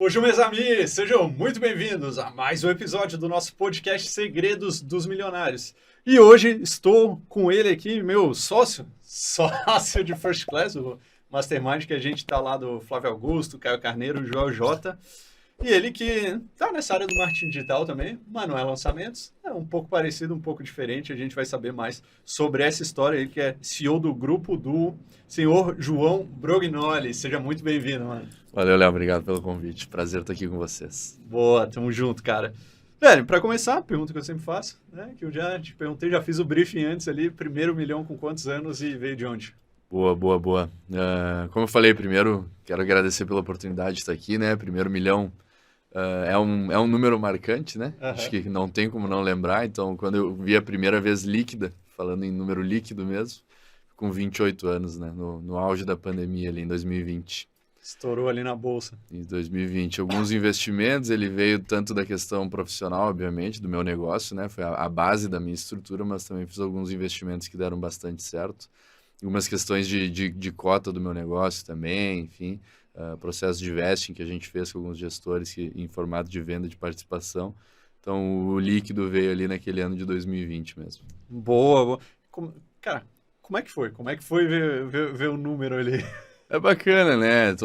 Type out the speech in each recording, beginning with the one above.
Bonjour, meus amigos! Sejam muito bem-vindos a mais um episódio do nosso podcast Segredos dos Milionários. E hoje estou com ele aqui, meu sócio de First Class, o Mastermind que a gente está lá do Flávio Augusto, Caio Carneiro, Joel J. E ele que está nessa área do marketing digital também, mas não é lançamentos, é um pouco parecido, um pouco diferente. A gente vai saber mais sobre essa história. Ele que é CEO do grupo do senhor João Brognoli. Seja muito bem-vindo, mano. Valeu, Léo. Obrigado pelo convite. Prazer estar aqui com vocês. Boa, tamo junto, cara. Velho, pra começar, a pergunta que eu sempre faço, né? Que eu já te perguntei, já fiz o briefing antes ali. Primeiro milhão com quantos anos e veio de onde? Boa. Como eu falei, primeiro, quero agradecer pela oportunidade de estar aqui, né? Primeiro milhão é um número marcante, né? Aham. Acho que não tem como não lembrar. Então, quando eu vi a primeira vez líquida, falando em número líquido mesmo, com 28 anos, né? No auge da pandemia ali em 2020. Estourou ali na bolsa. Em 2020, alguns investimentos, ele veio tanto da questão profissional, obviamente, do meu negócio, né? Foi a base da minha estrutura, mas também fiz alguns investimentos que deram bastante certo. Algumas questões de cota do meu negócio também, enfim. Processo de vesting que a gente fez com alguns gestores em formato de venda de participação. Então, o líquido veio ali naquele ano de 2020 mesmo. Boa. Cara, como é que foi? Como é que foi ver o número ali? É bacana, né?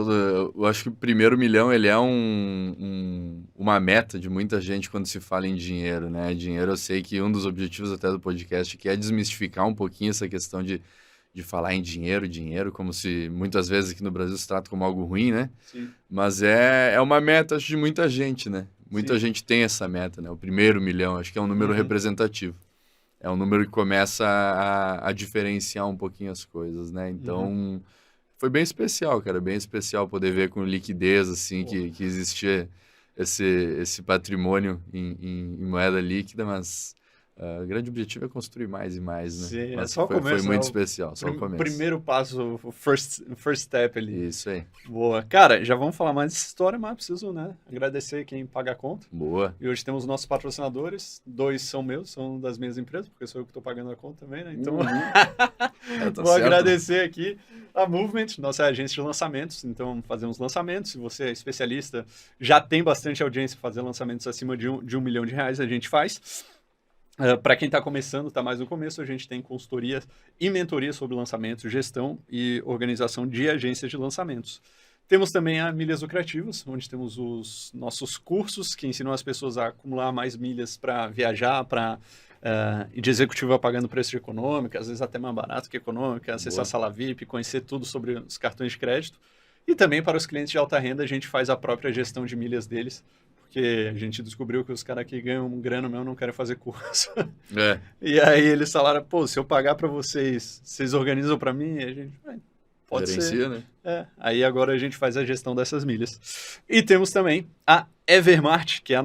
Eu acho que o primeiro milhão ele é uma meta de muita gente quando se fala em dinheiro, né? Dinheiro, eu sei que um dos objetivos até do podcast que é desmistificar um pouquinho essa questão de falar em dinheiro, como se muitas vezes aqui no Brasil se trata como algo ruim, né? Sim. Mas é uma meta, acho, de muita gente, né? Muita Sim. gente tem essa meta, né? O primeiro milhão, acho que é um número Uhum. representativo. É um número que começa a diferenciar um pouquinho as coisas, né? Então, foi bem especial, cara. Bem especial poder ver com liquidez, assim, que existia esse patrimônio em moeda líquida, mas o grande objetivo é construir mais e mais, né? Sim, é Mas só o foi começo, né? muito especial, só o começo. Primeiro passo, o first step ali. Isso aí. Boa. Cara, já vamos falar mais dessa história, mas preciso, né, agradecer quem paga a conta. Boa. E hoje temos nossos patrocinadores, 2 são meus, são das minhas empresas, porque sou eu que estou pagando a conta também, né? Então, Tá vou certo. agradecer aqui a Movement, nossa agência de lançamentos. Então, fazemos lançamentos. Se você é especialista, já tem bastante audiência para fazer lançamentos acima de um milhão de reais, a gente faz. Para quem está começando, está mais no começo, a gente tem consultoria e mentoria sobre lançamentos, gestão e organização de agências de lançamentos. Temos também a Milhas Lucrativas, onde temos os nossos cursos que ensinam as pessoas a acumular mais milhas para viajar, e de executiva pagando preço de econômica, às vezes até mais barato que econômica, acessar a sala VIP, conhecer tudo sobre os cartões de crédito. E também para os clientes de alta renda, a gente faz a própria gestão de milhas deles, porque a gente descobriu que os caras que ganham grana mesmo não querem fazer curso. É. E aí eles falaram, pô, se eu pagar para vocês, vocês organizam para mim? E a gente, pode Gerencia, ser. né? Aí agora a gente faz a gestão dessas milhas. E temos também a Evermart, que é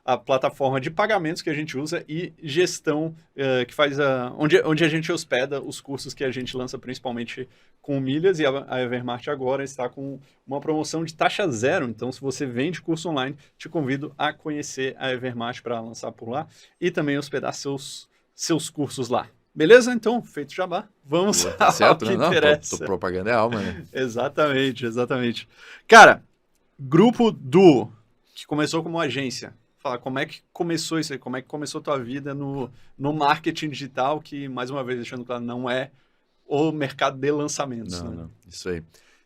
a plataforma de pagamentos que a gente usa e gestão que faz onde a gente hospeda os cursos que a gente lança principalmente com milhas. E a Evermart agora está com uma promoção de taxa zero. Então, se você vende curso online, te convido a conhecer a Evermart para lançar por lá e também hospedar seus cursos lá. Beleza? Então, feito jabá, vamos Boa, ao certo, que né? Não, interessa. propaganda é alma, né? Exatamente. Cara, grupo Duo, que começou como agência. Fala, como é que começou isso aí? Como é que começou a tua vida no marketing digital, que, mais uma vez, deixando claro, não é o mercado de lançamentos, né? Não, isso aí.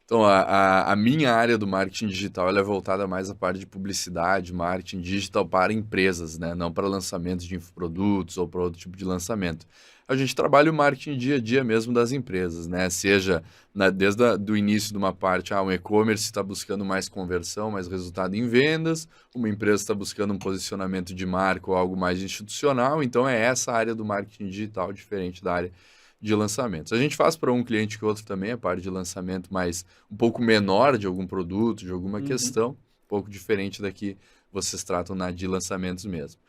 Então, a minha área do marketing digital ela é voltada mais à parte de publicidade, marketing digital para empresas, né? Não para lançamentos de infoprodutos ou para outro tipo de lançamento. A gente trabalha o marketing dia a dia mesmo das empresas, né? Seja desde o início de uma parte, um e-commerce está buscando mais conversão, mais resultado em vendas, uma empresa está buscando um posicionamento de marca ou algo mais institucional, então é essa área do marketing digital diferente da área de lançamentos. A gente faz para um cliente que outro também, a parte de lançamento, mas um pouco menor de algum produto, de alguma questão, um pouco diferente da que vocês tratam de lançamentos mesmo.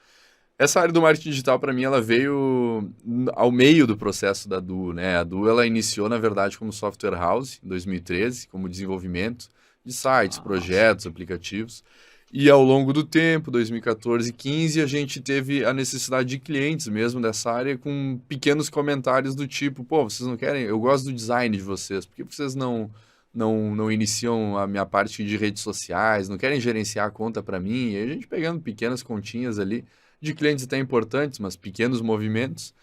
Essa área do marketing digital, para mim, ela veio ao meio do processo da Duo, né? A Duo, ela iniciou, na verdade, como software house, em 2013, como desenvolvimento de sites, projetos, aplicativos. E ao longo do tempo, 2014 e 2015, a gente teve a necessidade de clientes mesmo dessa área com pequenos comentários do tipo, pô, vocês não querem? Eu gosto do design de vocês, por que vocês não não iniciam a minha parte de redes sociais, não querem gerenciar a conta para mim, e aí a gente pegando pequenas continhas ali, de clientes até importantes, mas pequenos movimentos,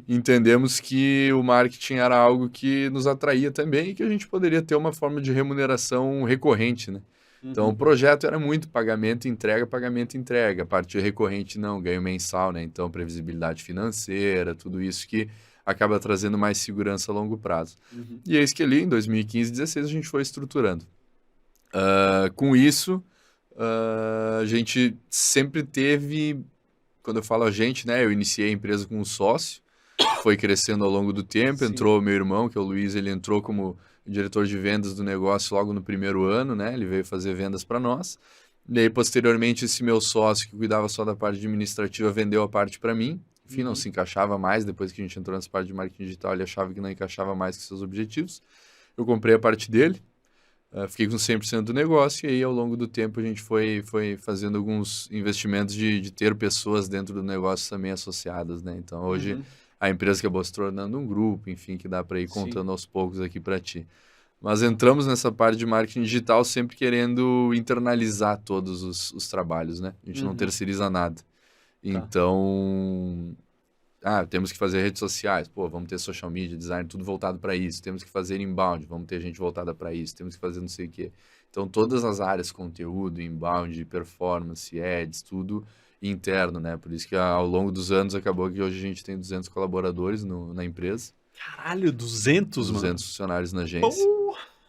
entendemos que o marketing era algo que nos atraía também e que a gente poderia ter uma forma de remuneração recorrente, né? Então, o projeto era muito pagamento, entrega. A parte recorrente não, ganho mensal, né? Então, previsibilidade financeira, tudo isso que acaba trazendo mais segurança a longo prazo. E eis que ali, em 2015, 2016, a gente foi estruturando. Com isso, a gente sempre teve, quando eu falo a gente, né? Eu iniciei a empresa com um sócio, foi crescendo ao longo do tempo, Sim. entrou meu irmão, que é o Luiz, ele entrou como diretor de vendas do negócio logo no primeiro ano, né? Ele veio fazer vendas para nós. E aí, posteriormente, esse meu sócio, que cuidava só da parte administrativa, vendeu a parte para mim. Enfim, não se encaixava mais. Depois que a gente entrou nessa parte de marketing digital, ele achava que não encaixava mais com seus objetivos. Eu comprei a parte dele, fiquei com 100% do negócio, e aí, ao longo do tempo, a gente foi fazendo alguns investimentos de ter pessoas dentro do negócio também associadas, né? Então, hoje... a empresa acabou se tornando um grupo, enfim, que dá para ir contando aos poucos aqui para ti. Mas entramos nessa parte de marketing digital sempre querendo internalizar todos os trabalhos, né? A gente não terceiriza nada. Então, temos que fazer redes sociais, vamos ter social media, design, tudo voltado para isso. Temos que fazer inbound, vamos ter gente voltada para isso. Temos que fazer não sei o quê. Então, todas as áreas, conteúdo, inbound, performance, ads, tudo interno, né? Por isso que ao longo dos anos acabou que hoje a gente tem 200 colaboradores na empresa. Caralho, 200, mano? 200 funcionários na agência.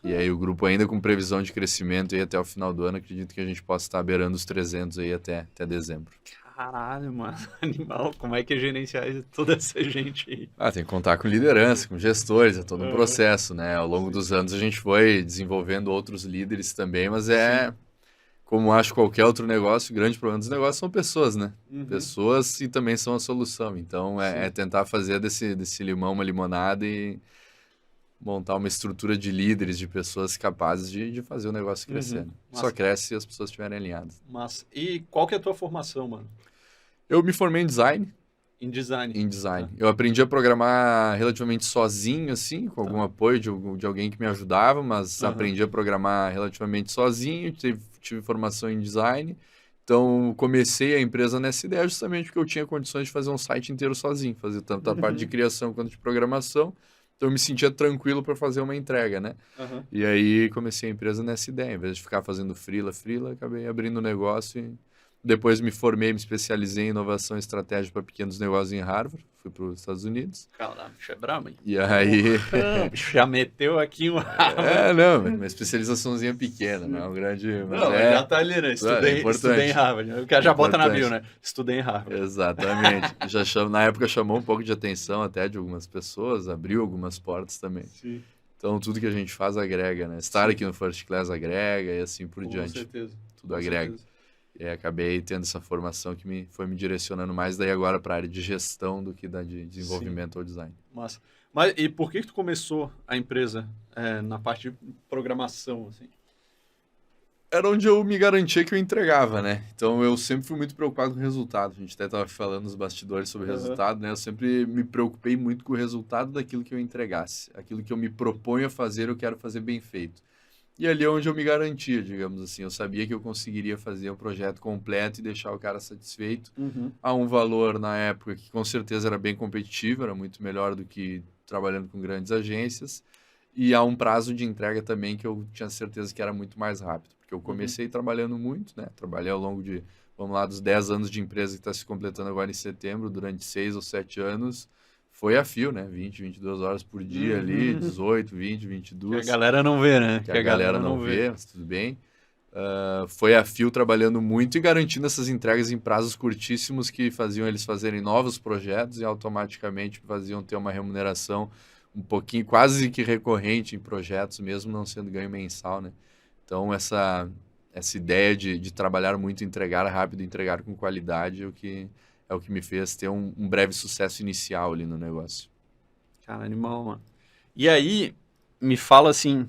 E aí o grupo ainda com previsão de crescimento aí até o final do ano, acredito que a gente possa estar beirando os 300 aí até dezembro. Caralho, mano, animal, como é que é gerenciar toda essa gente aí? Tem que contar com liderança, com gestores, é todo um processo, né? Ao longo dos anos a gente foi desenvolvendo outros líderes também, mas como acho qualquer outro negócio, o grande problema dos negócios são pessoas, né? Pessoas e também são a solução. Então, é tentar fazer desse limão uma limonada e montar uma estrutura de líderes, de pessoas capazes de fazer o negócio crescer. Só cresce se as pessoas estiverem alinhadas. Mas, e qual que é a tua formação, mano? Eu me formei em design. Em design? Em design. Eu aprendi a programar relativamente sozinho, assim, com algum apoio de alguém que me ajudava, mas aprendi a programar relativamente sozinho, tive formação em design. Então, comecei a empresa nessa ideia justamente porque eu tinha condições de fazer um site inteiro sozinho, fazer tanto a parte de criação quanto de programação. Então, eu me sentia tranquilo para fazer uma entrega, né? E aí, comecei a empresa nessa ideia. Em vez de ficar fazendo freela, acabei abrindo um negócio e depois me formei, me especializei em inovação e estratégia para pequenos negócios em Harvard. Fui para os Estados Unidos. Caramba, bicho é brabo, hein? E aí... bicho já meteu aqui uma... uma especializaçãozinha pequena, não é um grande... Mas já tá ali, né? Estudei em Harvard. O cara já bota na bio, né? Estudei em Harvard. Exatamente. Na época chamou um pouco de atenção até de algumas pessoas, abriu algumas portas também. Sim. Então, tudo que a gente faz agrega, né? Estar aqui no First Class agrega e assim por diante. Com certeza. Tudo agrega. Certeza. E acabei tendo essa formação que foi me direcionando mais daí agora para a área de gestão do que da de desenvolvimento ou design. Massa. Mas e por que tu começou a empresa na parte de programação, assim? Era onde eu me garantia que eu entregava, né? Então, eu sempre fui muito preocupado com o resultado. A gente até estava falando nos bastidores sobre o resultado, né? Eu sempre me preocupei muito com o resultado daquilo que eu entregasse. Aquilo que eu me proponho a fazer, eu quero fazer bem feito. E ali é onde eu me garantia, digamos assim. Eu sabia que eu conseguiria fazer o projeto completo e deixar o cara satisfeito a um valor na época que com certeza era bem competitivo, era muito melhor do que trabalhando com grandes agências. E a um prazo de entrega também que eu tinha certeza que era muito mais rápido. Porque eu comecei trabalhando muito, né? Trabalhei ao longo dos 10 anos de empresa que está se completando agora em setembro, durante 6 ou 7 anos. Foi a fio, né? 20, 22 horas por dia ali, 18, 20, 22. Que a galera não vê, né? Que a galera não vê, mas tudo bem. Foi a fio trabalhando muito e garantindo essas entregas em prazos curtíssimos que faziam eles fazerem novos projetos e automaticamente faziam ter uma remuneração um pouquinho, quase que recorrente em projetos, mesmo não sendo ganho mensal, né? Então, essa ideia de trabalhar muito, entregar rápido, entregar com qualidade é o que me fez ter um breve sucesso inicial ali no negócio. Cara, animal, mano. E aí, me fala assim,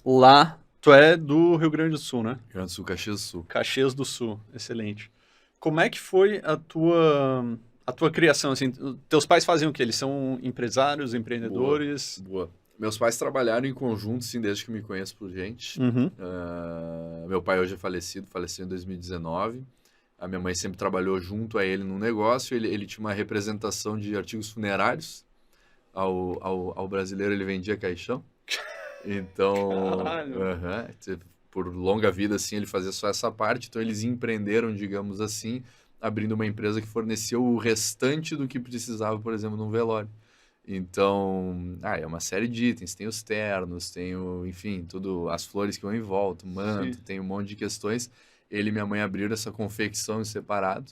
lá, tu é do Rio Grande do Sul, né? Rio Grande do Sul, Caxias do Sul. Caxias do Sul, excelente. Como é que foi a tua criação, assim? Teus pais faziam o quê? Eles são empresários, empreendedores? Boa. Meus pais trabalharam em conjunto, sim, desde que eu me conheço por gente. Uhum. Meu pai hoje é falecido, faleceu em 2019. A minha mãe sempre trabalhou junto a ele no negócio. Ele tinha uma representação de artigos funerários. Ao brasileiro ele vendia caixão. Então, Caralho. por longa vida, assim, ele fazia só essa parte. Então, eles empreenderam, digamos assim, abrindo uma empresa que fornecia o restante do que precisava, por exemplo, num velório. Então, é uma série de itens. Tem os ternos, tem enfim, tudo, as flores que vão em volta, o manto, Sim. tem um monte de questões. Ele e minha mãe abriram essa confecção em separado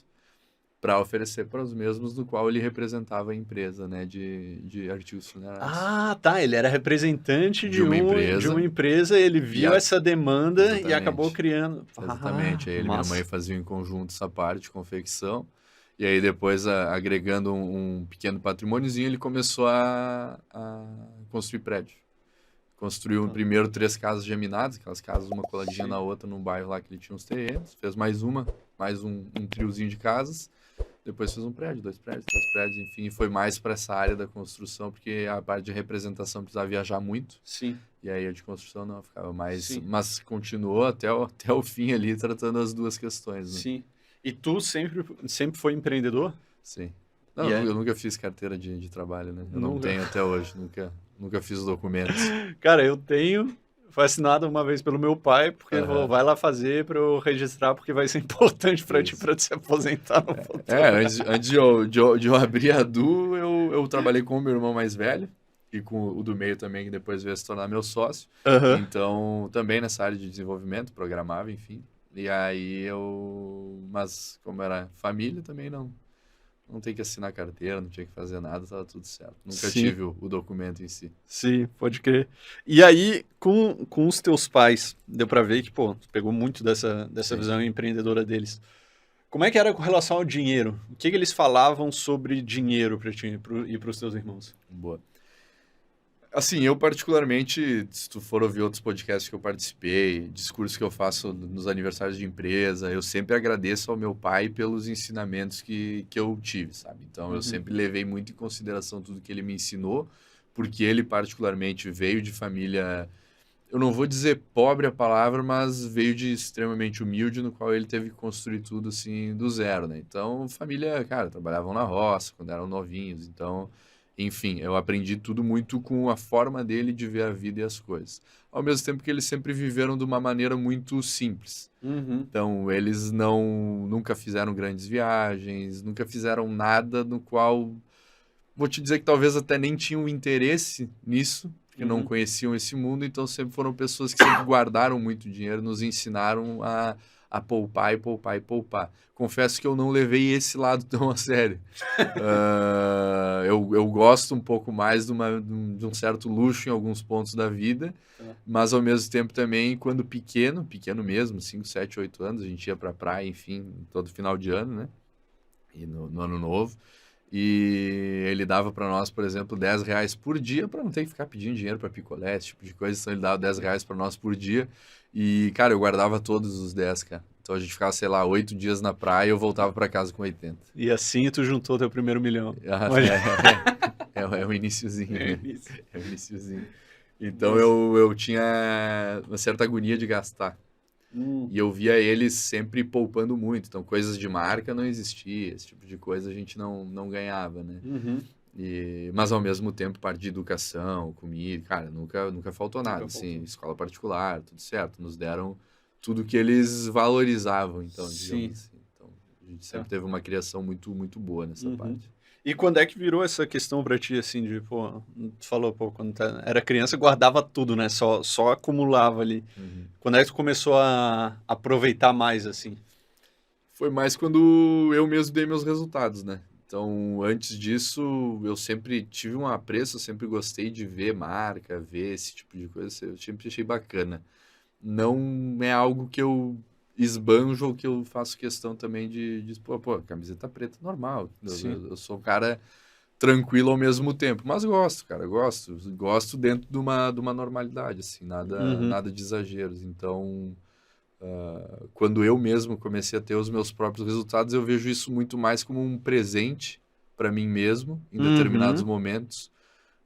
para oferecer para os mesmos, do qual ele representava a empresa, né, de artigos funerários. Ah, tá. Ele era representante De uma de uma empresa. empresa, ele E viu essa demanda e acabou exatamente. criando. Exatamente. Ah, Aí ele e minha mãe massa. faziam em conjunto essa parte de confecção. E aí depois, agregando um pequeno patrimôniozinho, ele começou a construir prédio. Construiu Tá. primeiro 3 casas geminadas, aquelas casas uma coladinha Sim. na outra, num bairro lá que ele tinha uns terrenos. Fez mais um triozinho de casas. Depois fez um prédio, 2 prédios, 3 prédios, enfim. E foi mais para essa área da construção, porque a parte de representação precisava viajar muito. Sim. E aí a de construção não, ficava mais... Sim. Mas continuou até o fim ali, tratando as duas questões, né? Sim. E tu sempre foi empreendedor? Sim. Não, E é? eu nunca fiz carteira de trabalho, né? Eu não Nunca. tenho até hoje, nunca fiz os documentos. Cara, eu tenho. Foi assinado uma vez pelo meu pai, porque ele falou, Aham, vai lá fazer para eu registrar, porque vai ser importante para ti, isso. para te se aposentar no futuro. Antes de eu abrir a Du, eu trabalhei com o meu irmão mais velho e com o do meio também, que depois veio se tornar meu sócio. Aham. Então, também nessa área de desenvolvimento, programava, enfim. E aí mas como era família, também não tem que assinar carteira, não tinha que fazer nada, tava tudo certo. Nunca Sim, tive o documento em si. sim, pode crer. E aí, com os teus pais, deu pra ver que, pô, tu pegou muito dessa Sim. visão empreendedora deles. Como é que era com relação ao dinheiro? O que eles falavam sobre dinheiro pra ti e pros teus irmãos? Boa. Assim, eu particularmente, se tu for ouvir outros podcasts que eu participei, discursos que eu faço nos aniversários de empresa, eu sempre agradeço ao meu pai pelos ensinamentos que eu tive, sabe? Então, eu Uhum. sempre levei muito em consideração tudo que ele me ensinou, porque ele particularmente veio de família, eu não vou dizer pobre a palavra, mas veio de extremamente humilde, no qual ele teve que construir tudo assim do zero, né? Então, família, cara, trabalhavam na roça quando eram novinhos, então, enfim, eu aprendi tudo muito com a forma dele de ver a vida e as coisas. Ao mesmo tempo que eles sempre viveram de uma maneira muito simples. Uhum. Então, eles nunca fizeram grandes viagens, nunca fizeram nada no qual, vou te dizer que talvez até nem tinham interesse nisso, porque não Uhum. conheciam esse mundo, então sempre foram pessoas que sempre guardaram muito dinheiro, nos ensinaram a poupar e poupar e poupar. Confesso que eu não levei esse lado tão a sério. Eu gosto um pouco mais de um certo luxo em alguns pontos da vida, Tá. mas ao mesmo tempo também, quando pequeno mesmo, 5, 7, 8 anos, a gente ia pra praia, enfim, todo final de ano, né? E no ano novo. E ele dava para nós, por exemplo, R$ 10 por dia para não ter que ficar pedindo dinheiro para picolé, esse tipo de coisa. Então ele dava R$ 10 para nós por dia. E, cara, eu guardava todos os 10, cara. Então a gente ficava, sei lá, 8 dias na praia e eu voltava para casa com 80. E assim tu juntou teu primeiro milhão. Ah, Olha. É o iniciozinho, É né? isso. É o iniciozinho. Então Nossa. eu tinha uma certa agonia de gastar. E eu via eles sempre poupando muito. Então, coisas de marca não existia, esse tipo de coisa a gente não ganhava, né? Uhum. Mas, ao mesmo tempo, parte de educação, comida, cara, nunca faltou nada, Nunca assim, faltou. escola particular, tudo certo. Nos deram tudo que eles valorizavam, então, digamos Sim. assim. Então, a gente Tá. sempre teve uma criação muito, muito boa nessa Uhum. parte. E quando é que virou essa questão pra ti, assim, de, pô, tu falou, pô, quando era criança guardava tudo, né? Só acumulava ali. Uhum. Quando é que tu começou a aproveitar mais, assim? Foi mais quando eu mesmo dei meus resultados, né? Então, antes disso, eu sempre tive um apreço, eu sempre gostei de ver marca, ver esse tipo de coisa, eu sempre achei bacana. Não é algo que eu esbanjo ou que eu faço questão também de pô, camiseta preta normal. Sim. Eu sou um cara tranquilo ao mesmo tempo, mas gosto, cara, gosto dentro de uma normalidade, assim, Uhum. nada de exageros. Então, quando eu mesmo comecei a ter os meus próprios resultados, eu vejo isso muito mais como um presente para mim mesmo, em determinados Uhum. momentos,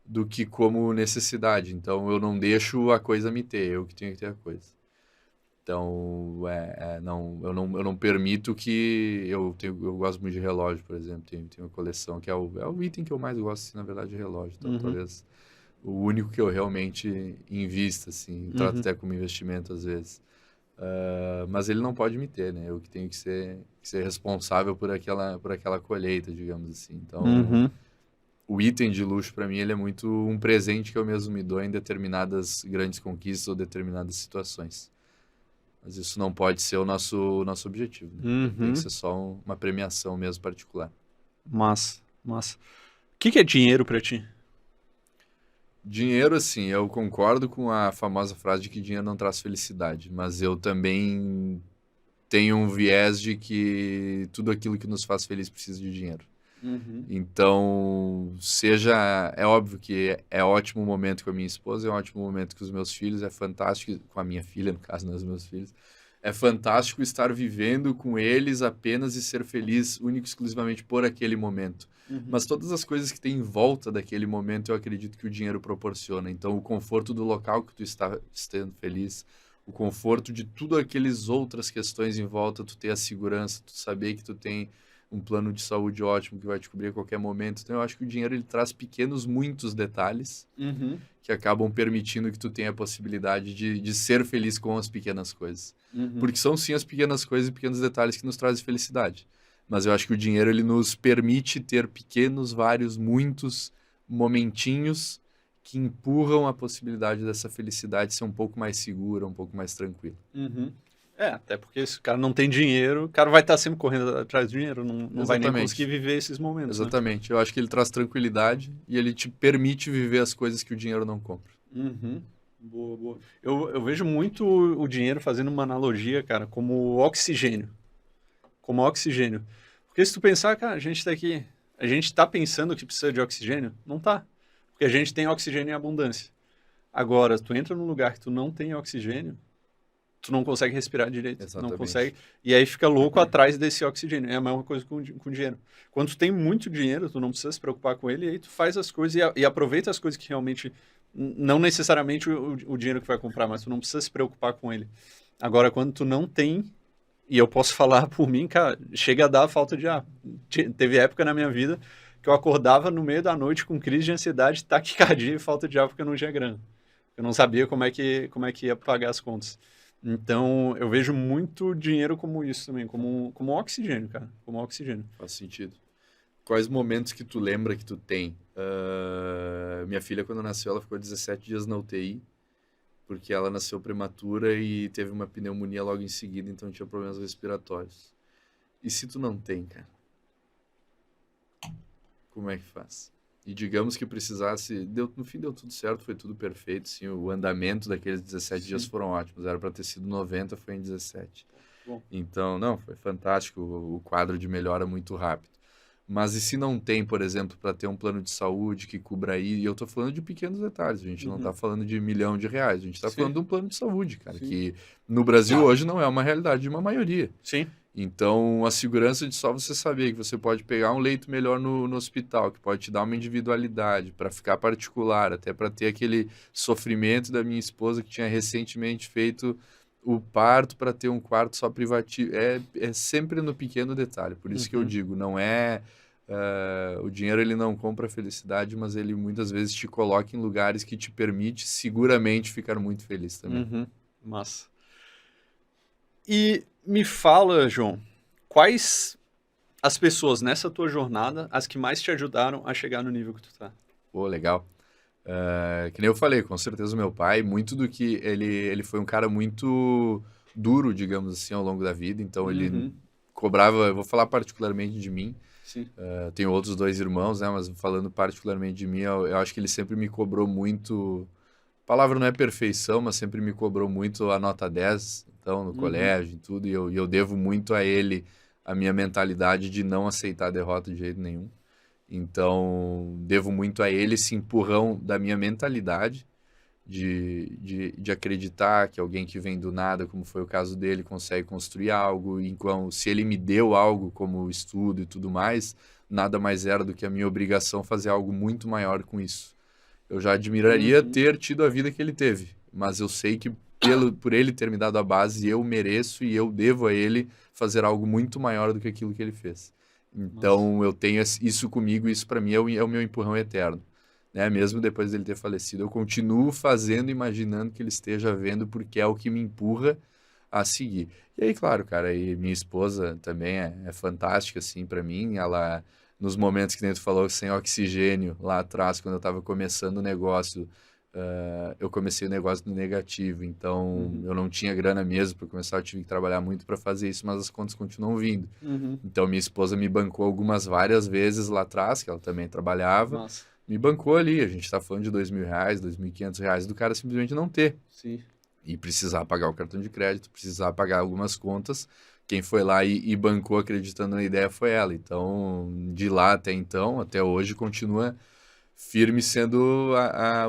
do que como necessidade. Então, eu não deixo a coisa me ter, eu que tenho que ter a coisa. Então, eu não permito que... Eu gosto muito de relógio, por exemplo. Tenho uma coleção que é o item que eu mais gosto, assim, na verdade, de relógio. Então, talvez o único que eu realmente invisto, assim. Trato até como investimento, às vezes. Mas ele não pode me ter, né? Eu que tenho que ser responsável por aquela colheita, digamos assim. Então, o item de luxo, para mim, ele é muito um presente que eu mesmo me dou em determinadas grandes conquistas ou determinadas situações. Mas isso não pode ser o nosso objetivo, né? Tem que ser só uma premiação mesmo particular. Massa. O que é dinheiro pra ti? Dinheiro, assim, eu concordo com a famosa frase de que dinheiro não traz felicidade, mas eu também tenho um viés de que tudo aquilo que nos faz feliz precisa de dinheiro. Então, é óbvio que é ótimo o momento com a minha esposa, é um ótimo momento com os meus filhos, é fantástico, com a minha filha, no caso, não os meus filhos, é fantástico estar vivendo com eles apenas e ser feliz único e exclusivamente por aquele momento. Mas todas as coisas que tem em volta daquele momento, eu acredito que o dinheiro proporciona. Então, o conforto do local que tu está estando feliz, o conforto de tudo aquelas outras questões em volta, tu ter a segurança, tu saber que tu tem um plano de saúde ótimo que vai te cobrir a qualquer momento. Então, eu acho que o dinheiro ele traz muitos detalhes que acabam permitindo que tu tenha a possibilidade de ser feliz com as pequenas coisas. Porque são, sim, as pequenas coisas e pequenos detalhes que nos trazem felicidade. Mas eu acho que o dinheiro ele nos permite ter pequenos, vários, muitos momentinhos que empurram a possibilidade dessa felicidade ser um pouco mais segura, um pouco mais tranquila. Até porque se o cara não tem dinheiro, o cara vai estar sempre correndo atrás do dinheiro, não vai nem Exatamente. conseguir viver esses momentos, né? Exatamente. Eu acho que ele traz tranquilidade e ele te permite viver as coisas que o dinheiro não compra. Boa. Eu vejo muito o dinheiro fazendo uma analogia, cara, como oxigênio. Como oxigênio. Porque se tu pensar, cara, a gente tá pensando que precisa de oxigênio? Não tá. Porque a gente tem oxigênio em abundância. Agora, tu entra num lugar que tu não tem oxigênio, tu não consegue respirar direito. Exatamente. Não consegue. E aí fica louco atrás desse oxigênio. É a mesma coisa com dinheiro. Quando tu tem muito dinheiro, tu não precisa se preocupar com ele, e aí tu faz as coisas e aproveita as coisas que realmente... Não necessariamente o dinheiro que vai comprar, mas tu não precisa se preocupar com ele. Agora, quando tu não tem, e eu posso falar por mim, cara, chega a dar falta de ar. Teve época na minha vida que eu acordava no meio da noite com crise de ansiedade, taquicardia e falta de ar porque eu não tinha grana. Eu não sabia como é que ia pagar as contas. Então, eu vejo muito dinheiro como isso também, como oxigênio, cara. Como oxigênio. Faz sentido. Quais momentos que tu lembra que tu tem? Minha filha, quando nasceu, ela ficou 17 dias na UTI, porque ela nasceu prematura e teve uma pneumonia logo em seguida, então tinha problemas respiratórios. E se tu não tem, cara? Como é que faz? E digamos que precisasse... No fim deu tudo certo, foi tudo perfeito, sim, o andamento daqueles 17 dias foram ótimos, era para ter sido 90, foi em 17. Bom. Então, não, foi fantástico, o quadro de melhora muito rápido. Mas e se não tem, por exemplo, para ter um plano de saúde que cubra aí? E eu estou falando de pequenos detalhes, a gente não está falando de R$ 1 milhão, a gente está falando de um plano de saúde, cara, que no Brasil hoje não é uma realidade de uma maioria. Sim. Então, a segurança de só você saber que você pode pegar um leito melhor no hospital, que pode te dar uma individualidade para ficar particular, até para ter aquele sofrimento da minha esposa que tinha recentemente feito o parto para ter um quarto só privativo. É sempre no pequeno detalhe. Por isso que eu digo, não é... o dinheiro ele não compra a felicidade, mas ele muitas vezes te coloca em lugares que te permite seguramente ficar muito feliz também. Massa. E me fala, João, quais as pessoas nessa tua jornada, as que mais te ajudaram a chegar no nível que tu tá? Pô, legal. Que nem eu falei, com certeza o meu pai, muito do que ele foi um cara muito duro, digamos assim, ao longo da vida, então ele cobrava, eu vou falar particularmente de mim, Sim. Tenho outros 2 irmãos, né, mas falando particularmente de mim, eu acho que ele sempre me cobrou muito, a palavra não é perfeição, mas sempre me cobrou muito a nota 10, então, no colégio e tudo, e eu devo muito a ele a minha mentalidade de não aceitar a derrota de jeito nenhum. Então, devo muito a ele esse empurrão da minha mentalidade de acreditar que alguém que vem do nada, como foi o caso dele, consegue construir algo, enquanto se ele me deu algo como estudo e tudo mais, nada mais era do que a minha obrigação fazer algo muito maior com isso. Eu já admiraria Uhum. ter tido a vida que ele teve, mas eu sei que por ele ter me dado a base, eu mereço e eu devo a ele fazer algo muito maior do que aquilo que ele fez. Nossa. Então eu tenho isso comigo, e isso para mim é o meu empurrão eterno, né? Mesmo depois dele ter falecido, eu continuo fazendo, imaginando que ele esteja vendo, porque é o que me empurra a seguir. E aí, claro, cara, e minha esposa também é fantástica, assim, para mim. Ela, nos momentos que nem tu falou, sem oxigênio, lá atrás, quando eu estava começando o negócio, eu comecei o negócio no negativo, então Uhum. eu não tinha grana mesmo para começar, eu tive que trabalhar muito para fazer isso, mas as contas continuam vindo. Uhum. Então, minha esposa me bancou várias vezes lá atrás, que ela também trabalhava, Massa. me bancou ali. A gente está falando de R$ 2.000, R$ 2.500, do cara simplesmente não ter Sim. e precisar pagar o cartão de crédito, precisar pagar algumas contas. Quem foi lá e bancou acreditando na ideia foi ela. Então, de lá até então, até hoje, continua firme sendo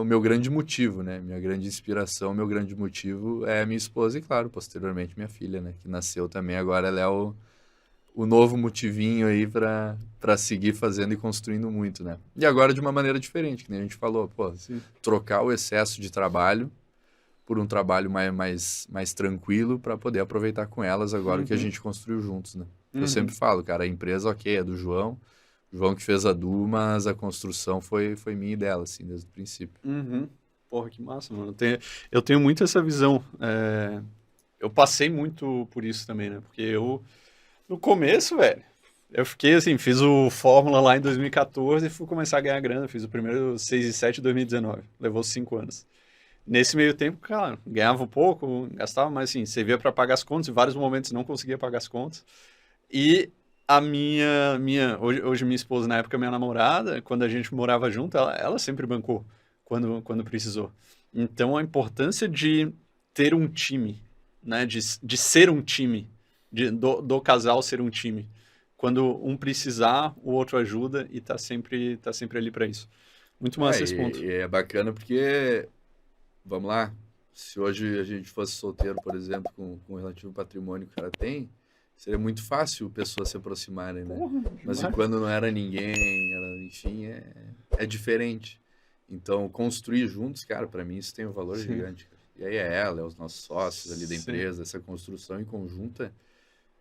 o meu grande motivo, né? Minha grande inspiração, meu grande motivo é a minha esposa e, claro, posteriormente minha filha, né? Que nasceu também, agora ela é o novo motivinho aí para seguir fazendo e construindo muito, né? E agora de uma maneira diferente, que nem a gente falou, pô, Sim. trocar o excesso de trabalho por um trabalho mais tranquilo para poder aproveitar com elas agora o que a Uhum. gente construiu juntos, né? Eu sempre Uhum. falo, cara, a empresa, ok, é do João, o João que fez a Du, mas a construção foi minha e dela, assim, desde o princípio. Uhum. Porra, que massa, mano. Eu tenho muito essa visão. Eu passei muito por isso também, né? Porque no começo, velho, eu fiquei assim, fiz o Fórmula lá em 2014 e fui começar a ganhar grana. Fiz o primeiro 6 e 7 em 2019. Levou 5 anos. Nesse meio tempo, cara, ganhava um pouco, gastava, mas assim, servia para pagar as contas. Em vários momentos não conseguia pagar as contas. E a hoje minha esposa, na época minha namorada, quando a gente morava junto, ela sempre bancou quando precisou. Então a importância de ter um time, né, de ser um time, do casal ser um time. Quando um precisar, o outro ajuda e tá sempre ali para isso. Muito É, massa esse ponto. e é bacana porque, vamos lá, se hoje a gente fosse solteiro, por exemplo, com o relativo patrimônio que o cara tem, seria muito fácil pessoas se aproximarem, né? Porra, Mas demais. enquanto não era ninguém, enfim, é diferente. Então, construir juntos, cara, para mim isso tem um valor Sim, gigante, cara. E aí é ela, é os nossos sócios ali da sim, empresa, essa construção em conjunta,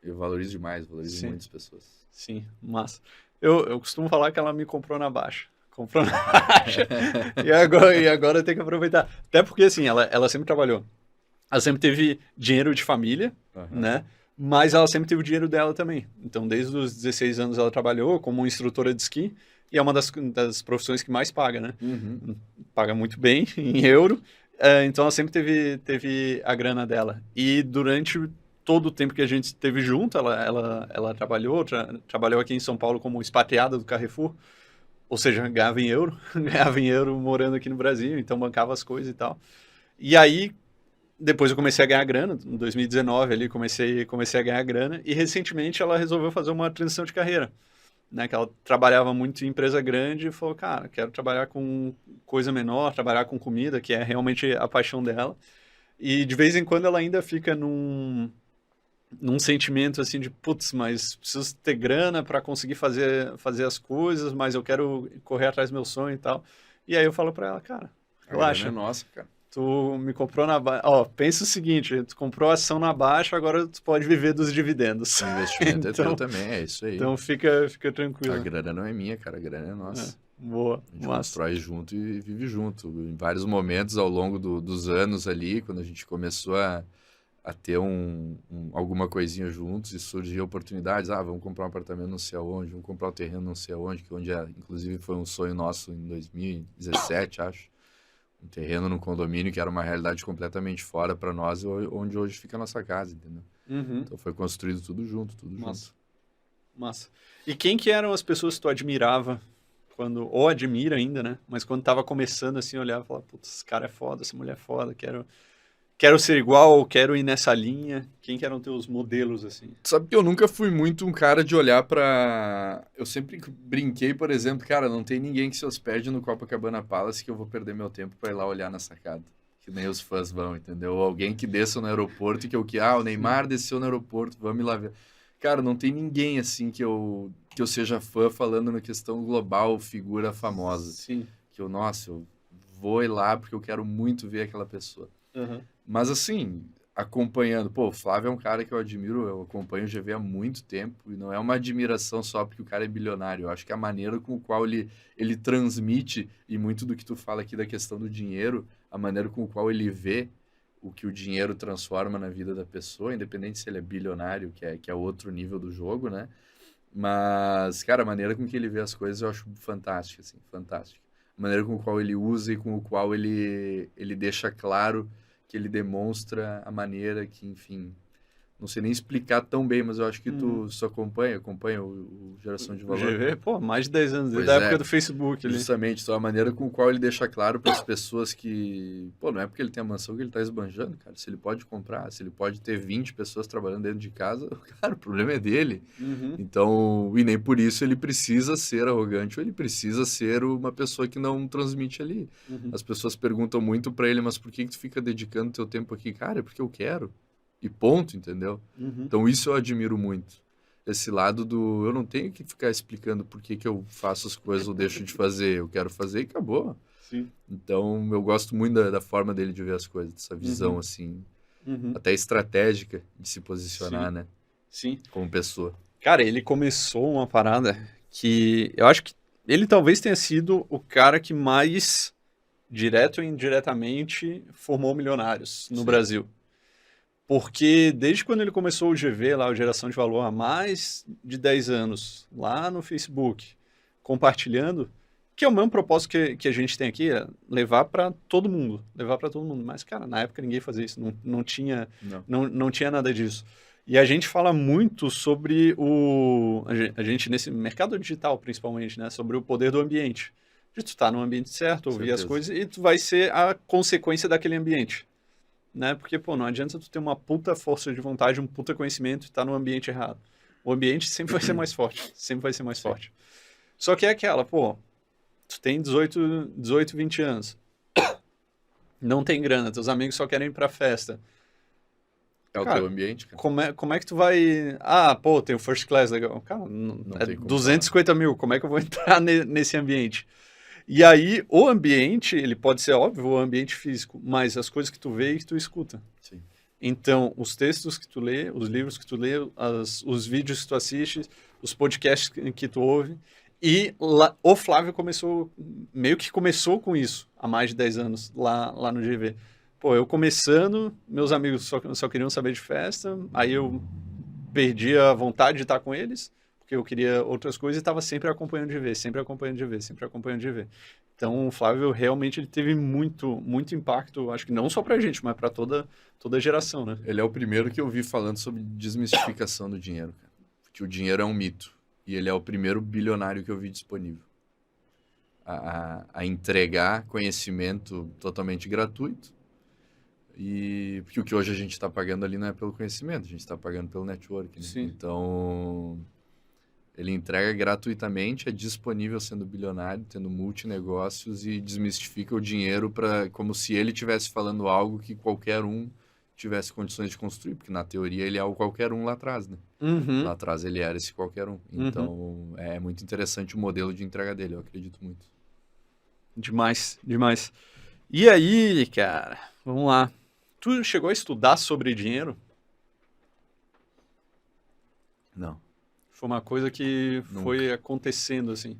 eu valorizo demais, valorizo sim. muitas pessoas. Sim, massa. Eu costumo falar que ela me comprou na baixa. Comprou na baixa. E agora eu tenho que aproveitar. Até porque, assim, ela sempre trabalhou. Ela sempre teve dinheiro de família, Aham. né? Mas ela sempre teve o dinheiro dela também. Então, desde os 16 anos ela trabalhou como instrutora de esqui. E é uma das profissões que mais paga, né? Uhum. Paga muito bem em euro. Então ela sempre teve a grana dela. E durante todo o tempo que a gente esteve junto, ela trabalhou aqui em São Paulo como expatriada do Carrefour, ou seja, ganhava em euro, ganhava em euro morando aqui no Brasil, então bancava as coisas e tal. E aí, depois eu comecei a ganhar grana, em 2019 ali comecei a ganhar grana, e recentemente ela resolveu fazer uma transição de carreira, né, que ela trabalhava muito em empresa grande e falou, cara, quero trabalhar com coisa menor, trabalhar com comida, que é realmente a paixão dela. E de vez em quando ela ainda fica num sentimento assim de, putz, mas preciso ter grana para conseguir fazer as coisas, mas eu quero correr atrás do meu sonho e tal. E aí eu falo para ela, cara, A grana é relaxa, nossa, cara. tu me comprou na baixa, ó, pensa o seguinte, tu comprou a ação na baixa, agora tu pode viver dos dividendos. O investimento é teu então, também, é isso aí. então fica A tranquilo. grana não é minha, cara, a grana é É, nossa. boa, A gente massa. constrói junto e vive junto. Em vários momentos ao longo dos anos ali, quando a gente começou a ter alguma coisinha juntos e surgiam oportunidades. Ah, vamos comprar um apartamento não sei aonde, vamos comprar um terreno não sei aonde, inclusive foi um sonho nosso em 2017, acho. Um terreno num condomínio que era uma realidade completamente fora para nós, onde hoje fica a nossa casa, entendeu? Uhum, Então foi construído tudo junto, tudo massa, junto. massa. E quem que eram as pessoas que tu admirava ou admira ainda, né? Mas quando tava começando assim, olhava e falava, putz, esse cara é foda, essa mulher é foda, quero ser igual, quero ir nessa linha. Quem que eram teus modelos, assim? Sabe que eu nunca fui muito um cara de olhar pra. Eu sempre brinquei, por exemplo, cara, não tem ninguém que se hospede no Copacabana Palace que eu vou perder meu tempo pra ir lá olhar na sacada. Que nem os fãs vão, entendeu? Ou alguém que desça no aeroporto e o Sim, Neymar desceu no aeroporto, vamos lá ver. Cara, não tem ninguém assim que eu seja fã falando na questão global, figura famosa. sim, Que eu, nossa, eu vou ir lá porque eu quero muito ver aquela pessoa. Uhum. Mas assim, acompanhando, pô, o Flávio é um cara que eu admiro, eu acompanho o GV há muito tempo, e não é uma admiração só porque o cara é bilionário, eu acho que a maneira com a qual ele transmite, e muito do que tu fala aqui da questão do dinheiro, a maneira com a qual ele vê o que o dinheiro transforma na vida da pessoa, independente se ele é bilionário, que é outro nível do jogo, né? Mas, cara, a maneira com que ele vê as coisas eu acho fantástica, assim, fantástica. A maneira com a qual ele usa e com a qual ele deixa claro que ele demonstra a maneira que, enfim, não sei nem explicar tão bem, mas eu acho que tu só acompanha o Geração de O Valor. GV, pô, mais de 10 anos, desde Pois a é. época do Facebook ali. Justamente, só a maneira com a qual ele deixa claro para as pessoas que, pô, não é porque ele tem a mansão que ele tá esbanjando, cara. Se ele pode comprar, se ele pode ter 20 pessoas trabalhando dentro de casa, cara, o problema é dele. Uhum. Então, e nem por isso ele precisa ser arrogante ou ele precisa ser uma pessoa que não transmite ali. Uhum. As pessoas perguntam muito para ele, mas por que tu fica dedicando teu tempo aqui? Cara, é porque eu quero. E ponto, entendeu? Uhum. Então, isso eu admiro muito. Esse lado do eu não tenho que ficar explicando por que eu faço as coisas ou deixo de fazer. Eu quero fazer e acabou. Sim. Então, eu gosto muito da forma dele de ver as coisas, dessa visão, assim, Uhum. até estratégica de se posicionar, Sim. né? Sim. Como pessoa. Cara, ele começou uma parada que eu acho que ele talvez tenha sido o cara que mais, direto ou indiretamente, formou milionários no Sim. Brasil. Porque desde quando ele começou o GV, lá, o Geração de Valor, há mais de 10 anos, lá no Facebook, compartilhando, que é o mesmo propósito que a gente tem aqui, é levar para todo mundo. Levar para todo mundo. Mas, cara, na época ninguém fazia isso, não tinha, não tinha nada disso. E a gente fala muito sobre a gente nesse mercado digital, principalmente, né? Sobre o poder do ambiente. De tu estar no ambiente certo, ouvir as Certeza. coisas, e tu vai ser a consequência daquele ambiente. Né? Porque, pô, não adianta tu ter uma puta força de vontade, um puta conhecimento e estar no ambiente errado. O ambiente sempre vai ser mais forte. Sempre vai ser mais forte. Só que é aquela, pô, tu tem 18, 20 anos. Não tem grana, teus amigos só querem ir pra festa. É o Cara, teu ambiente, cara. Como é que tu vai... Ah, pô, tem o first class, legal. Cara, Não é tem como 250 mil, como é que eu vou entrar nesse ambiente? E aí, o ambiente, ele pode ser óbvio, o ambiente físico, mas as coisas que tu vê e que tu escuta. Sim. Então, os textos que tu lê, os livros que tu lê, os vídeos que tu assiste, os podcasts que tu ouve. E o Flávio meio que começou com isso, há mais de 10 anos, lá no GV. Pô, eu começando, meus amigos só queriam saber de festa, aí eu perdi a vontade de estar com eles, porque eu queria outras coisas e estava sempre acompanhando de ver, sempre acompanhando de ver, sempre acompanhando de ver. Então, o Flávio realmente ele teve muito, muito impacto, acho que não só pra gente, mas pra toda a geração, né? Ele é o primeiro que eu vi falando sobre desmistificação do dinheiro, cara. Que o dinheiro é um mito. E ele é o primeiro bilionário que eu vi disponível. A entregar conhecimento totalmente gratuito. E porque o que hoje a gente está pagando ali não é pelo conhecimento, a gente está pagando pelo network. Né? Sim. Então, ele entrega gratuitamente, é disponível sendo bilionário, tendo multinegócios e desmistifica o dinheiro como se ele estivesse falando algo que qualquer um tivesse condições de construir, porque na teoria ele é o qualquer um lá atrás, né? Uhum. Lá atrás ele era esse qualquer um. Então, é muito interessante o modelo de entrega dele, eu acredito muito. Demais, demais. E aí, cara, vamos lá. Tu chegou a estudar sobre dinheiro? Não. Foi uma coisa que foi acontecendo, assim.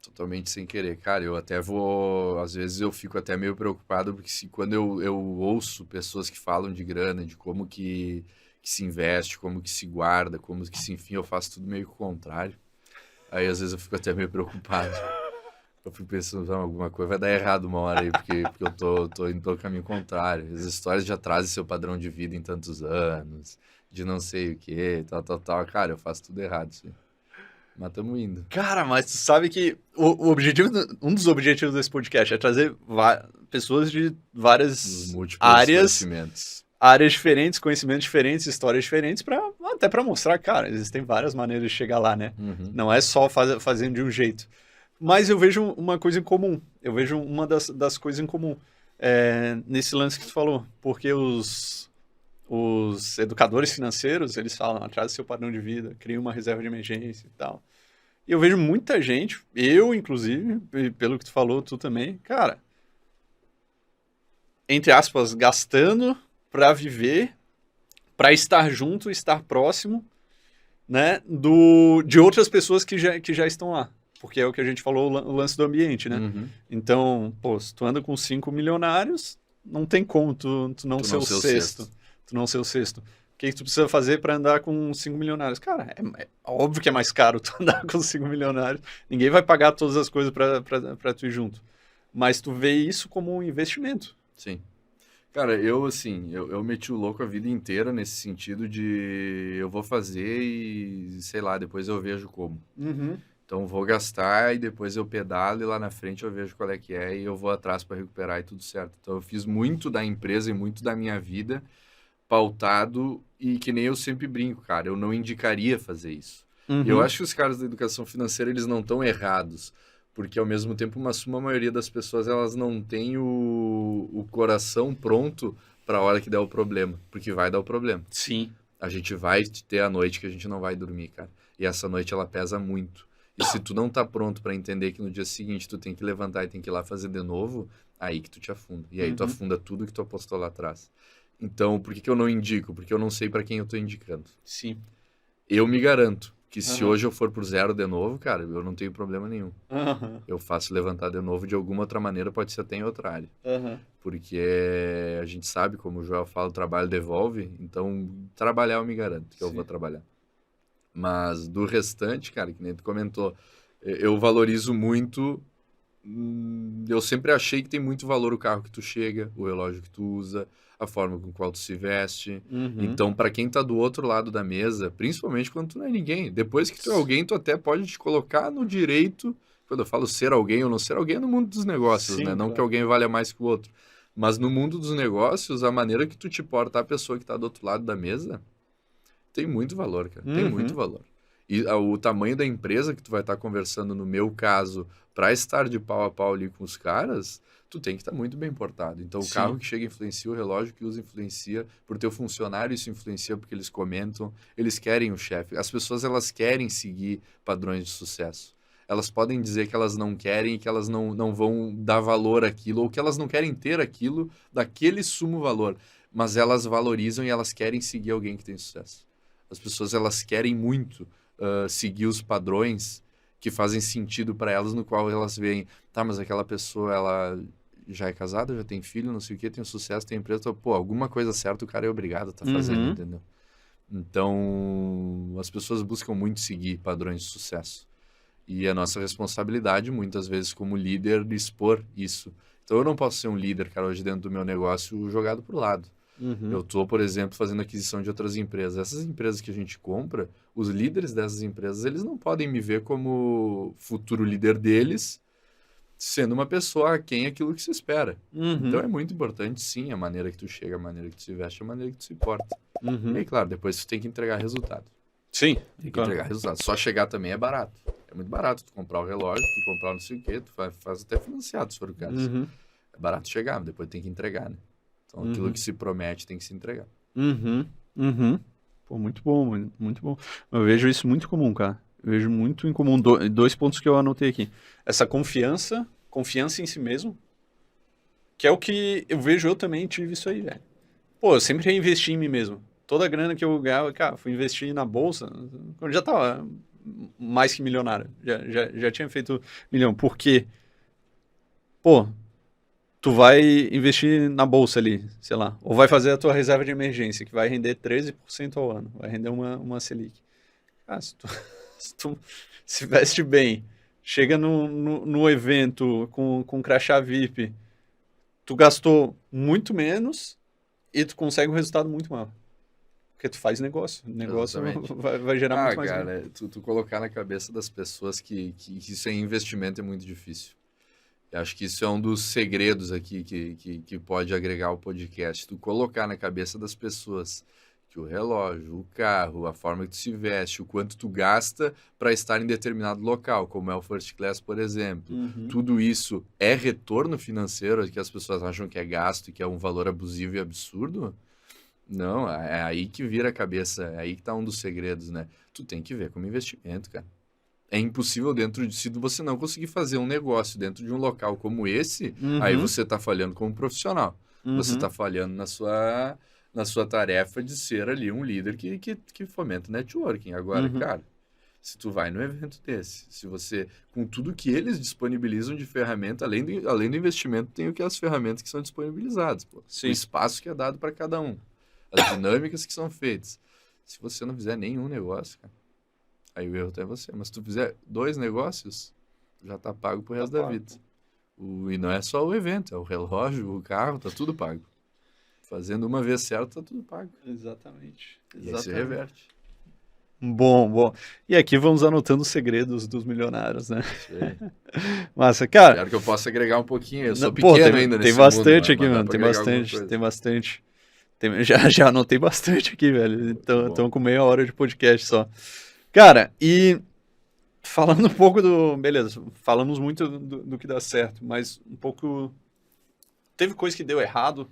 Totalmente sem querer. Cara, eu até vou... Às vezes eu fico até meio preocupado, porque quando eu ouço pessoas que falam de grana, de como que se investe, como que se guarda, como que se... Enfim, eu faço tudo meio que o contrário. Aí às vezes eu fico até meio preocupado. Eu fico pensando, alguma coisa vai dar errado uma hora aí, porque eu tô indo pelo caminho contrário. As histórias já trazem seu padrão de vida em tantos anos, de não sei o que, tal. Cara, eu faço tudo errado, sim. Mas estamos indo. Cara, mas tu sabe que um dos objetivos desse podcast é trazer pessoas de várias áreas diferentes, conhecimentos diferentes, histórias diferentes, até para mostrar, cara, existem várias maneiras de chegar lá, né? Uhum. Não é só fazendo de um jeito. Mas eu vejo uma coisa em comum. Eu vejo uma das coisas em comum nesse lance que tu falou. Porque os educadores financeiros, eles falam, atrás do seu padrão de vida, cria uma reserva de emergência e tal. E eu vejo muita gente, eu inclusive, pelo que tu falou, tu também, cara, entre aspas, gastando para viver, para estar junto, estar próximo, né, de outras pessoas que já estão lá. Porque é o que a gente falou, o lance do ambiente, né? Uhum. Então, pô, se tu anda com 5 milionários, não tem como tu não ser o sexto. Tu não ser o sexto. O que tu precisa fazer para andar com 5 milionários? Cara, é óbvio que é mais caro tu andar com 5 milionários. Ninguém vai pagar todas as coisas para tu ir junto. Mas tu vê isso como um investimento. Sim. Cara, eu meti o louco a vida inteira nesse sentido de eu vou fazer e, sei lá, depois eu vejo como. Então vou gastar e depois eu pedalo e lá na frente eu vejo qual é que é e eu vou atrás para recuperar e tudo certo. Então eu fiz muito da empresa e muito da minha vida pautado e que nem eu sempre brinco, cara, eu não indicaria fazer isso. E eu acho que os caras da educação financeira, eles não estão errados, porque ao mesmo tempo a maioria das pessoas, elas não têm o coração pronto para a hora que der o problema, porque vai dar o problema. Sim. A gente vai ter a noite que a gente não vai dormir, cara. E essa noite ela pesa muito. E se tu não tá pronto para entender que no dia seguinte tu tem que levantar e tem que ir lá fazer de novo, aí que tu te afunda. E aí tu afunda tudo que tu apostou lá atrás. Então, por que eu não indico? Porque eu não sei para quem eu tô indicando. Sim. Eu me garanto que se hoje eu for pro zero de novo, cara, eu não tenho problema nenhum. Eu faço levantar de novo de alguma outra maneira, pode ser até em outra área. Porque a gente sabe, como o Joel fala, o trabalho devolve, então trabalhar eu me garanto que eu vou trabalhar. Mas do restante, cara, que nem tu comentou, eu valorizo muito. Eu sempre achei que tem muito valor o carro que tu chega, o relógio que tu usa, a forma com qual tu se veste. Então, para quem tá do outro lado da mesa, principalmente quando tu não é ninguém, depois que tu é alguém, tu até pode te colocar no direito. Quando eu falo ser alguém ou não ser alguém, é no mundo dos negócios, né? Não que alguém valha mais que o outro. Mas no mundo dos negócios, a maneira que tu te porta a pessoa que tá do outro lado da mesa tem muito valor, cara. Tem muito valor. E o tamanho da empresa que tu vai estar conversando, no meu caso, para estar de pau a pau ali com os caras, tu tem que estar muito bem portado. Então, o carro que chega influencia, o relógio que usa influencia, por teu funcionário isso influencia porque eles comentam, eles querem o chefe. As pessoas, elas querem seguir padrões de sucesso. Elas podem dizer que elas não querem, que elas não vão dar valor àquilo, ou que elas não querem ter aquilo daquele sumo valor, mas elas valorizam e elas querem seguir alguém que tem sucesso. As pessoas, elas querem muito seguir os padrões que fazem sentido para elas, no qual elas veem, tá, mas aquela pessoa, ela já é casada, já tem filho, não sei o que, tem sucesso, tem empresa, então, pô, alguma coisa certa o cara é obrigado a estar fazendo, entendeu? Então, as pessoas buscam muito seguir padrões de sucesso. E é nossa responsabilidade, muitas vezes, como líder, de expor isso. Então, eu não posso ser um líder, cara, hoje dentro do meu negócio, jogado pro lado. Eu estou, por exemplo, fazendo aquisição de outras empresas. Essas empresas que a gente compra, os líderes dessas empresas, eles não podem me ver como futuro líder deles, sendo uma pessoa a quem aquilo que se espera. Então é muito importante, sim, a maneira que tu chega, a maneira que tu se veste, a maneira que tu se porta. E aí, claro, depois tu tem que entregar resultado. Sim. Tem que entregar resultado. Só chegar também é barato. É muito barato tu comprar o relógio, tu comprar não sei o quê, tu faz até financiado, se for o caso. É barato chegar, mas depois tem que entregar, né? Então, aquilo que se promete tem que se entregar. Pô, muito bom, mano. Muito bom. Eu vejo isso muito comum, cara. Eu vejo muito em comum. Dois pontos que eu anotei aqui. Essa confiança em si mesmo, que é o que eu vejo, eu também tive isso aí, velho. Pô, eu sempre reinvesti em mim mesmo. Toda a grana que eu ganhava, cara, fui investir na bolsa, quando já tava mais que milionário. Já tinha feito milhão. Por quê? Pô, tu vai investir na bolsa ali, sei lá, ou vai fazer a tua reserva de emergência, que vai render 13% ao ano, vai render uma Selic. Ah, se tu se veste bem, chega no evento com crachá VIP, tu gastou muito menos e tu consegue um resultado muito maior. Porque tu faz negócio. O negócio vai gerar muito mais. Cara, tu colocar na cabeça das pessoas que isso é investimento é muito difícil. Eu acho que isso é um dos segredos aqui que pode agregar ao podcast. Tu colocar na cabeça das pessoas que o relógio, o carro, a forma que tu se veste, o quanto tu gasta para estar em determinado local, como é o First Class, por exemplo. Tudo isso é retorno financeiro, que as pessoas acham que é gasto e que é um valor abusivo e absurdo. Não, é aí que vira a cabeça, é aí que tá um dos segredos, né? Tu tem que ver como investimento, cara. É impossível se você não conseguir fazer um negócio dentro de um local como esse, aí você tá falhando como profissional. você Uhum. está falhando na sua tarefa de ser ali um líder que fomenta networking. Agora, Uhum. cara, se tu vai num evento desse, se você, com tudo que eles disponibilizam de ferramenta, além do investimento, tem o que as ferramentas que são disponibilizadas, pô. O Sim. espaço que é dado para cada um, as dinâmicas que são feitas. Se você não fizer nenhum negócio, cara, aí o erro tá em você. Mas se tu fizer 2 negócios, já tá pago pro Tá resto da pago. vida. E não é só o evento, é o relógio, o carro, tá tudo pago. Fazendo uma vez certo, tá tudo pago. Exatamente. E aí se Exatamente. reverte. Bom, bom. E aqui vamos anotando os segredos dos milionários, né? Isso aí. Massa, cara. Espero que eu possa agregar um pouquinho. Eu sou Pô, pequeno ainda tem nesse mundo, bastante aqui, mas dá mano. pra Tem agregar alguma bastante, coisa. tem bastante. Já anotei bastante aqui, velho. Pô, que bom. Estamos com meia hora de podcast só. Cara, e falando um pouco do. Beleza, falamos muito do que dá certo, mas um pouco. Teve coisa que deu errado,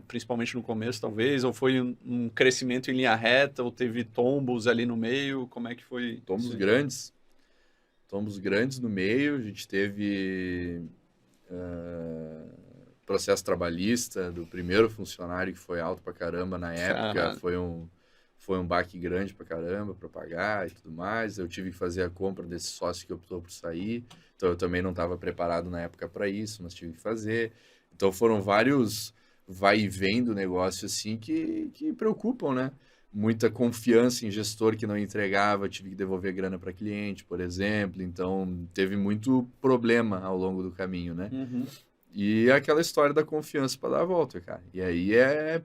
principalmente no começo, talvez, ou foi um crescimento em linha reta, ou teve tombos ali no meio? Como é que foi? Tombos isso aí? grandes. Tombos grandes no meio. A gente teve processo trabalhista do primeiro funcionário que foi alto pra caramba na época. Caralho. Foi um baque grande pra caramba pra pagar e tudo mais. Eu tive que fazer a compra desse sócio que optou por sair. Então eu também não estava preparado na época para isso, mas tive que fazer. Então foram vários vai e vem do negócio assim que preocupam, né? Muita confiança em gestor que não entregava, tive que devolver grana para cliente, por exemplo. Então teve muito problema ao longo do caminho, né? Uhum. E é aquela história da confiança para dar a volta, cara. E aí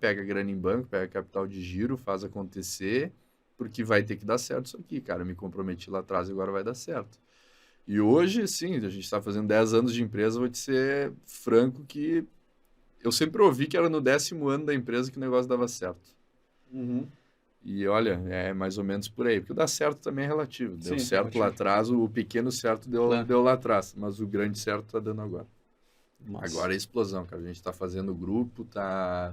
pega grana em banco, pega capital de giro, faz acontecer, porque vai ter que dar certo isso aqui, cara. Eu me comprometi lá atrás e agora vai dar certo. E hoje, sim, a gente está fazendo 10 anos de empresa, vou te ser franco que eu sempre ouvi que era no 10º ano da empresa que o negócio dava certo. Uhum. E olha, é mais ou menos por aí. Porque o dar certo também é relativo. Deu Sim, certo relativo. lá atrás, o pequeno certo Claro. deu lá atrás. Mas o grande certo tá dando agora. Massa. Agora é explosão, cara. A gente tá fazendo grupo, tá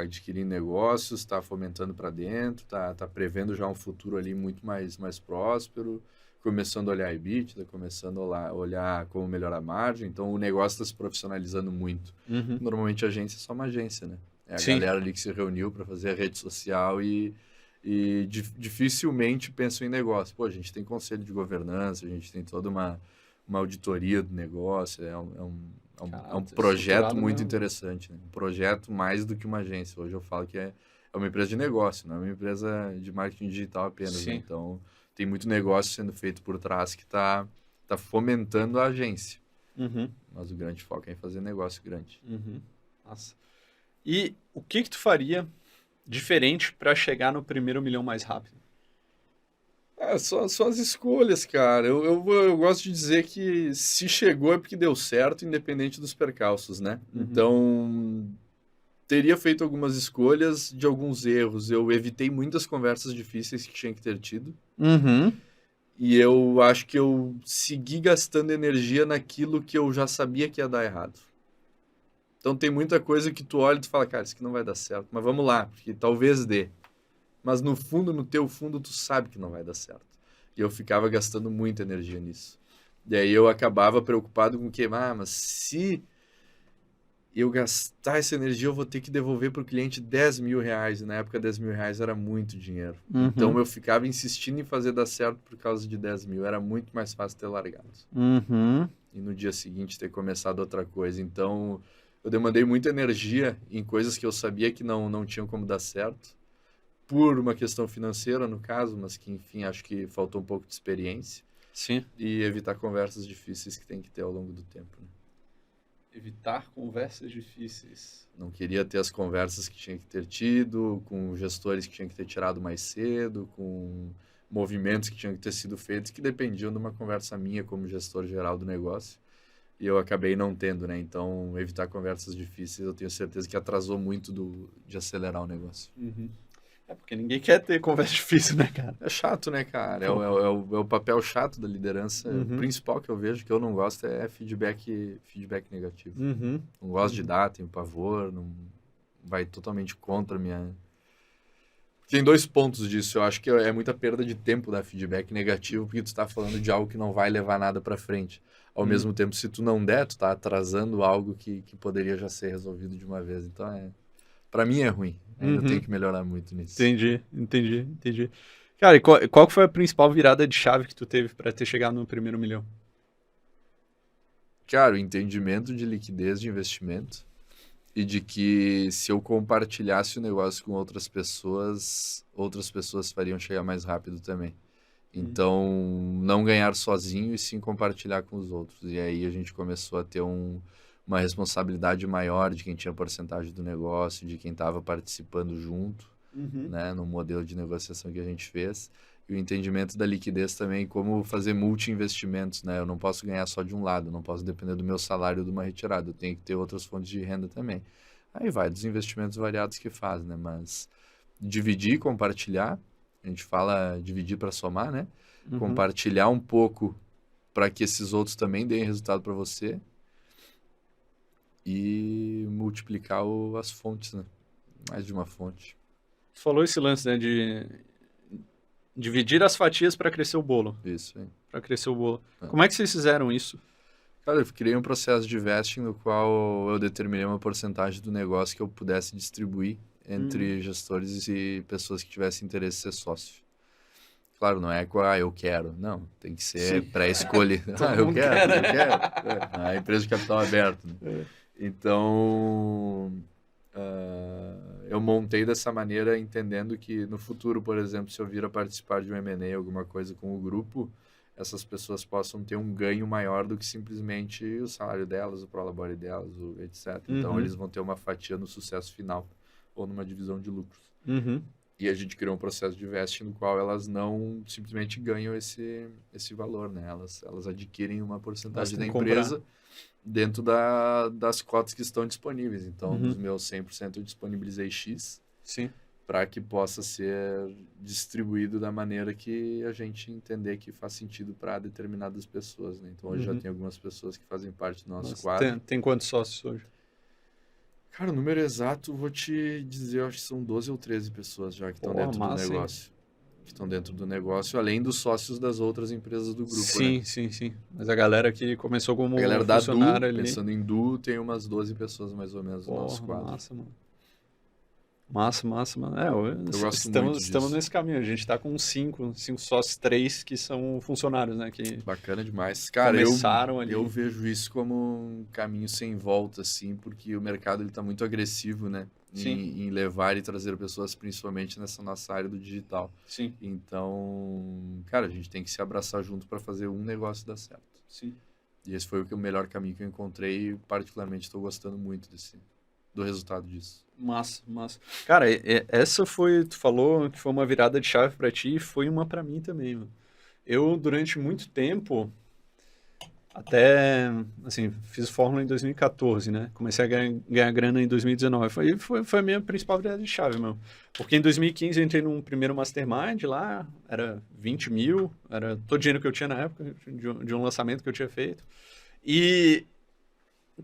adquirindo negócios, tá fomentando para dentro, tá prevendo já um futuro ali muito mais próspero, começando a olhar EBITDA, começando a olhar como melhorar a margem. Então o negócio está se profissionalizando muito. Uhum. Normalmente a agência é só uma agência, né? É a Sim. galera ali que se reuniu para fazer a rede social e dificilmente pensam em negócio. Pô, a gente tem conselho de governança, a gente tem toda uma auditoria do negócio, é um projeto muito interessante, né? Um projeto mais do que uma agência. Hoje eu falo que é uma empresa de negócio, não é uma empresa de marketing digital apenas, né? Então tem muito negócio sendo feito por trás que tá fomentando a agência. Uhum. Mas o grande foco é em fazer negócio grande. Uhum. Nossa. E o que tu faria diferente para chegar no primeiro milhão mais rápido? São as escolhas, cara. Eu gosto de dizer que se chegou é porque deu certo, independente dos percalços, né? Uhum. Então, teria feito algumas escolhas de alguns erros. Eu evitei muitas conversas difíceis que tinha que ter tido. Uhum. E eu acho que eu segui gastando energia naquilo que eu já sabia que ia dar errado. Então, tem muita coisa que tu olha e tu fala, cara, isso aqui não vai dar certo. Mas vamos lá, porque talvez dê. Mas no fundo, no teu fundo, tu sabe que não vai dar certo. E eu ficava gastando muita energia nisso. E aí eu acabava preocupado com o quê? Mas se eu gastar essa energia, eu vou ter que devolver para o cliente 10 mil reais. E na época, 10 mil reais era muito dinheiro. Uhum. Então eu ficava insistindo em fazer dar certo por causa de 10 mil. Era muito mais fácil ter largado. Uhum. E no dia seguinte ter começado outra coisa. Então eu demandei muita energia em coisas que eu sabia que não tinham como dar certo. Por uma questão financeira, no caso, mas que, enfim, acho que faltou um pouco de experiência. Sim. E evitar conversas difíceis que tem que ter ao longo do tempo. Né? Evitar conversas difíceis. Não queria ter as conversas que tinha que ter tido, com gestores que tinha que ter tirado mais cedo, com movimentos que tinham que ter sido feitos, que dependiam de uma conversa minha como gestor geral do negócio. E eu acabei não tendo, né? Então, evitar conversas difíceis, eu tenho certeza que atrasou muito de acelerar o negócio. Uhum. Porque ninguém quer ter conversa difícil, né, cara? É chato, né, cara? É o papel chato da liderança. Uhum. O principal que eu vejo, que eu não gosto, é feedback negativo. Uhum. Não gosto de dar, tenho pavor, não vai totalmente contra a minha... Tem 2 pontos disso. Eu acho que é muita perda de tempo dar feedback negativo, porque tu está falando de algo que não vai levar nada para frente. Ao mesmo tempo, se tu não der, tu tá atrasando algo que poderia já ser resolvido de uma vez. Então, para mim é ruim. Ainda tenho que melhorar muito nisso. Entendi. Cara, e qual que foi a principal virada de chave que tu teve para ter chegado no primeiro 1 milhão? Cara, o entendimento de liquidez de investimento e de que se eu compartilhasse o negócio com outras pessoas fariam chegar mais rápido também. Então, não ganhar sozinho e sim compartilhar com os outros. E aí a gente começou a ter uma responsabilidade maior de quem tinha porcentagem do negócio, de quem estava participando junto, né, no modelo de negociação que a gente fez. E o entendimento da liquidez também, como fazer multi-investimentos, né? Eu não posso ganhar só de um lado, não posso depender do meu salário de uma retirada, eu tenho que ter outras fontes de renda também. Aí vai dos investimentos variados que faz, né? Mas dividir, compartilhar, a gente fala dividir para somar, né? Compartilhar um pouco para que esses outros também deem resultado para você e multiplicar as fontes, né? Mais de uma fonte. Você falou esse lance, né, de dividir as fatias para crescer o bolo. Isso, hein? Para crescer o bolo. Como é que vocês fizeram isso? Cara, eu criei um processo de vesting no qual eu determinei uma porcentagem do negócio que eu pudesse distribuir entre gestores e pessoas que tivessem interesse em ser sócio. Claro, não é eu quero. Não, tem que ser pré-escolha. Eu quero. A empresa de capital aberto. Né? Então, eu montei dessa maneira entendendo que no futuro, por exemplo, se eu vir a participar de um M&A, alguma coisa com o grupo, essas pessoas possam ter um ganho maior do que simplesmente o salário delas, o prolabore delas, etc. Então, eles vão ter uma fatia no sucesso final ou numa divisão de lucros. E a gente criou um processo de vesting no qual elas não simplesmente ganham esse valor, né? Elas adquirem uma porcentagem da empresa dentro das cotas que estão disponíveis. Então, dos meus 100% eu disponibilizei X para que possa ser distribuído da maneira que a gente entender que faz sentido para determinadas pessoas, né? Então, hoje já tem algumas pessoas que fazem parte do nosso quadro. Tem quantos sócios hoje? Cara, o número exato, vou te dizer, eu acho que são 12 ou 13 pessoas já que estão dentro do negócio. Que estão dentro do negócio, além dos sócios das outras empresas do grupo, sim. Mas a galera que começou como a galera funcionário da ali... pensando em Du, tem umas 12 pessoas mais ou menos no nosso quadro. Massa, mano. Mano. Eu gosto muito disso. Estamos nesse caminho. A gente tá com 5 sócios, 3 que são funcionários, né? Que bacana demais. Cara, começaram ali. Eu vejo isso como um caminho sem volta, assim, porque o mercado ele tá muito agressivo, né? Em levar e trazer pessoas, principalmente nessa nossa área do digital. Sim. Então, cara, a gente tem que se abraçar junto para fazer um negócio dar certo. Sim. E esse foi o melhor caminho que eu encontrei e particularmente estou gostando muito do resultado disso. Massa. Cara, essa foi, tu falou que foi uma virada de chave pra ti e foi uma pra mim também, mano. Eu, durante muito tempo, até, assim, fiz Fórmula em 2014, né? Comecei a ganhar grana em 2019. Foi a minha principal virada de chave, meu. Porque em 2015 eu entrei num primeiro Mastermind lá, era 20 mil, era todo o dinheiro que eu tinha na época, de um lançamento que eu tinha feito. E...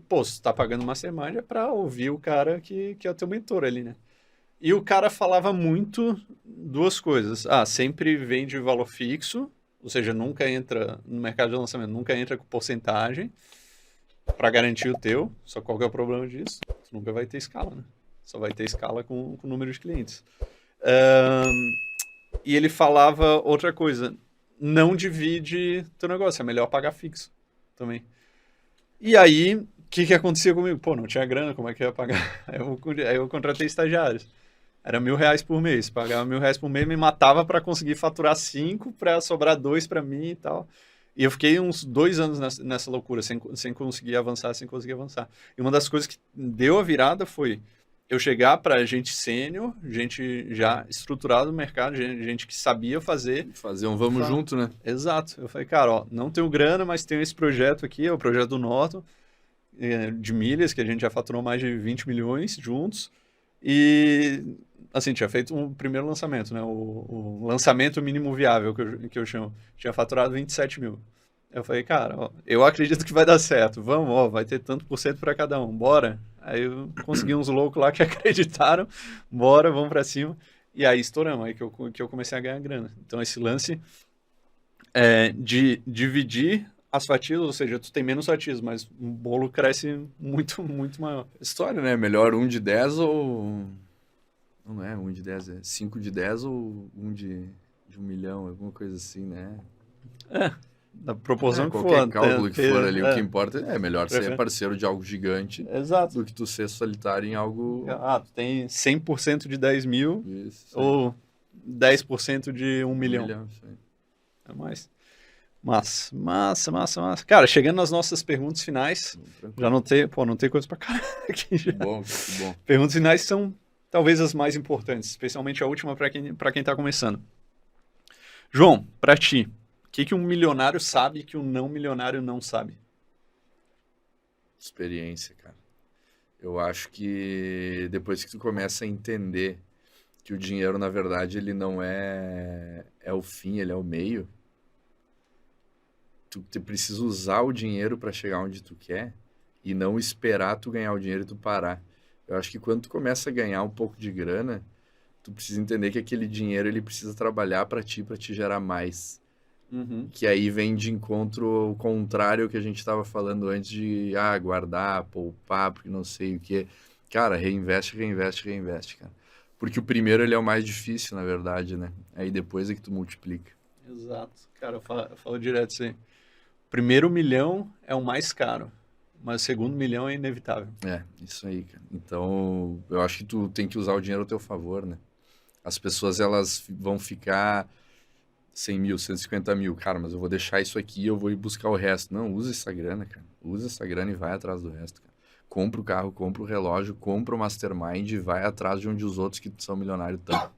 Pô, se tá pagando Mastermind é pra ouvir o cara que é o teu mentor ali, né? E o cara falava muito duas coisas. Sempre vende valor fixo, ou seja, nunca entra no mercado de lançamento, nunca entra com porcentagem pra garantir o teu. Só qual que é o problema disso? Tu nunca vai ter escala, né? Só vai ter escala com o número de clientes. E ele falava outra coisa. Não divide teu negócio, é melhor pagar fixo também. E aí... O que acontecia comigo? Pô, não tinha grana, como é que eu ia pagar? Aí eu contratei estagiários. Era R$1.000 por mês. Pagava R$1.000 por mês, me matava para conseguir faturar 5, para sobrar 2 para mim e tal. E eu fiquei uns 2 anos nessa loucura, sem conseguir avançar. E uma das coisas que deu a virada foi eu chegar para gente sênior, gente já estruturada no mercado, gente que sabia fazer. Fazer um vamos junto, né? Exato. Eu falei, cara, não tenho grana, mas tenho esse projeto aqui, é o projeto do Norton, de milhas, que a gente já faturou mais de 20 milhões juntos. E, assim, tinha feito um primeiro lançamento, né? O lançamento mínimo viável, que eu chamo. Tinha faturado 27 mil. Eu falei, cara, eu acredito que vai dar certo. Vamos, vai ter tanto por cento para cada um. Bora. Aí eu consegui uns loucos lá que acreditaram. Bora, vamos para cima. E aí estouramos. Aí que eu comecei a ganhar grana. Então, esse lance de dividir as fatias, ou seja, tu tem menos fatias, mas o bolo cresce muito, muito maior. História, né? Melhor 1 de 10 ou... Não é 1 de 10, é 5 de 10 ou 1 de 1 milhão, alguma coisa assim, né? Da proporção que for. Qualquer cálculo que for ali, o que é, importa é melhor ser Perfeito. parceiro de algo gigante Exato. do que tu ser solitário em algo... Tu tem 100% de 10 mil Isso, ou 10% de 1 1 milhão. isso aí. É mais. Massa. Cara, chegando nas nossas perguntas finais, já anotei coisa pra caralho aqui já. Que bom. Perguntas finais são talvez as mais importantes, especialmente a última para quem tá começando. João, pra ti, o que um milionário sabe que um não milionário não sabe? Experiência, cara. Eu acho que depois que tu começa a entender que o dinheiro, na verdade, ele não é o fim, ele é o meio. Tu precisa usar o dinheiro para chegar onde tu quer e não esperar tu ganhar o dinheiro e tu parar. Eu acho que quando tu começa a ganhar um pouco de grana, tu precisa entender que aquele dinheiro ele precisa trabalhar para te gerar mais. Que aí vem de encontro o contrário que a gente estava falando antes de guardar, poupar, porque não sei o que. Cara, reinveste, cara. Porque o primeiro ele é o mais difícil, na verdade, né? Aí depois é que tu multiplica. Exato. Cara, eu falo direto isso aí. O primeiro milhão é o mais caro, mas o segundo milhão é inevitável. É, isso aí, cara. Então, eu acho que tu tem que usar o dinheiro ao teu favor, né? As pessoas, elas vão ficar 100 mil, 150 mil. Cara, mas eu vou deixar isso aqui e eu vou ir buscar o resto. Não, usa essa grana, cara. Usa essa grana e vai atrás do resto, cara. Compra o carro, compra o relógio, compra o mastermind e vai atrás de onde os outros que são milionários estão.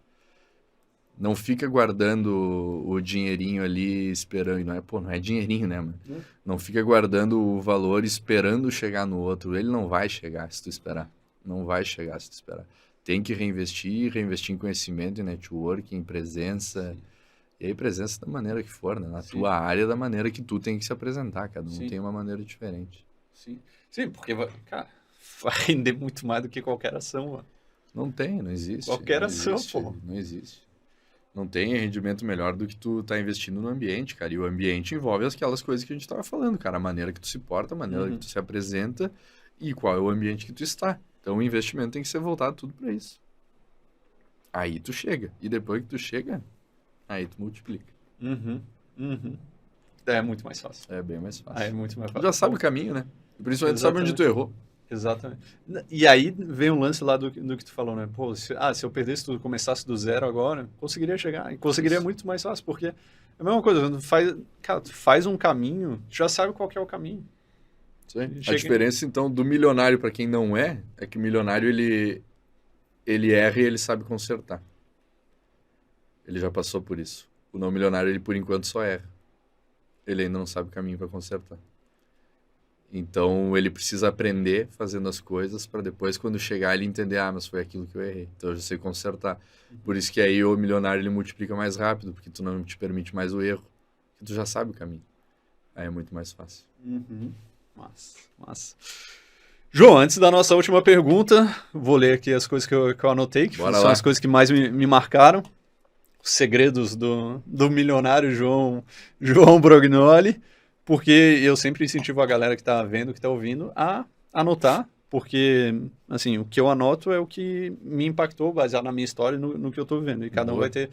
Não fica guardando o dinheirinho ali esperando. Não é dinheirinho, né, mano? Não fica guardando o valor esperando chegar no outro. Ele não vai chegar se tu esperar. Não vai chegar se tu esperar. Tem que reinvestir em conhecimento, em networking, em presença. Sim. E aí presença da maneira que for, né? Na Sim. tua área, da maneira que tu tem que se apresentar. Cada um Sim. tem uma maneira diferente. Sim, porque, cara, vai render muito mais do que qualquer ação, mano. Não existe. Qualquer ação, pô. Não existe. Não tem rendimento melhor do que tu tá investindo no ambiente, cara. E o ambiente envolve aquelas coisas que a gente tava falando, cara. A maneira que tu se porta, a maneira que tu se apresenta e qual é o ambiente que tu está. Então o investimento tem que ser voltado tudo para isso. Aí tu chega. E depois que tu chega, aí tu multiplica. É muito mais fácil. É bem mais fácil. É muito mais fácil. Tu já sabe o caminho, né? E principalmente sabe onde tu errou. Exatamente. E aí vem um lance lá do que tu falou, né? Pô, se eu perdesse tudo, começasse do zero agora, conseguiria chegar. E conseguiria muito mais fácil, porque é a mesma coisa. Tu faz um caminho, tu já sabe qual que é o caminho. Sim. A diferença, então, do milionário para quem não é que o milionário, ele erra e ele sabe consertar. Ele já passou por isso. O não milionário, ele, por enquanto, só erra. Ele ainda não sabe o caminho para consertar. Então, ele precisa aprender fazendo as coisas para depois, quando chegar, ele entender, mas foi aquilo que eu errei. Então, eu já sei consertar. Por isso que aí o milionário, ele multiplica mais rápido, porque tu não te permite mais o erro. Porque tu já sabe o caminho. Aí é muito mais fácil. Massa. João, antes da nossa última pergunta, vou ler aqui as coisas que eu anotei, que são as coisas que mais me marcaram. Os segredos do milionário João Brognoli. Porque eu sempre incentivo a galera que está vendo, que está ouvindo, a anotar, porque, assim, o que eu anoto é o que me impactou, baseado na minha história, no que eu estou vivendo. E cada um vai ter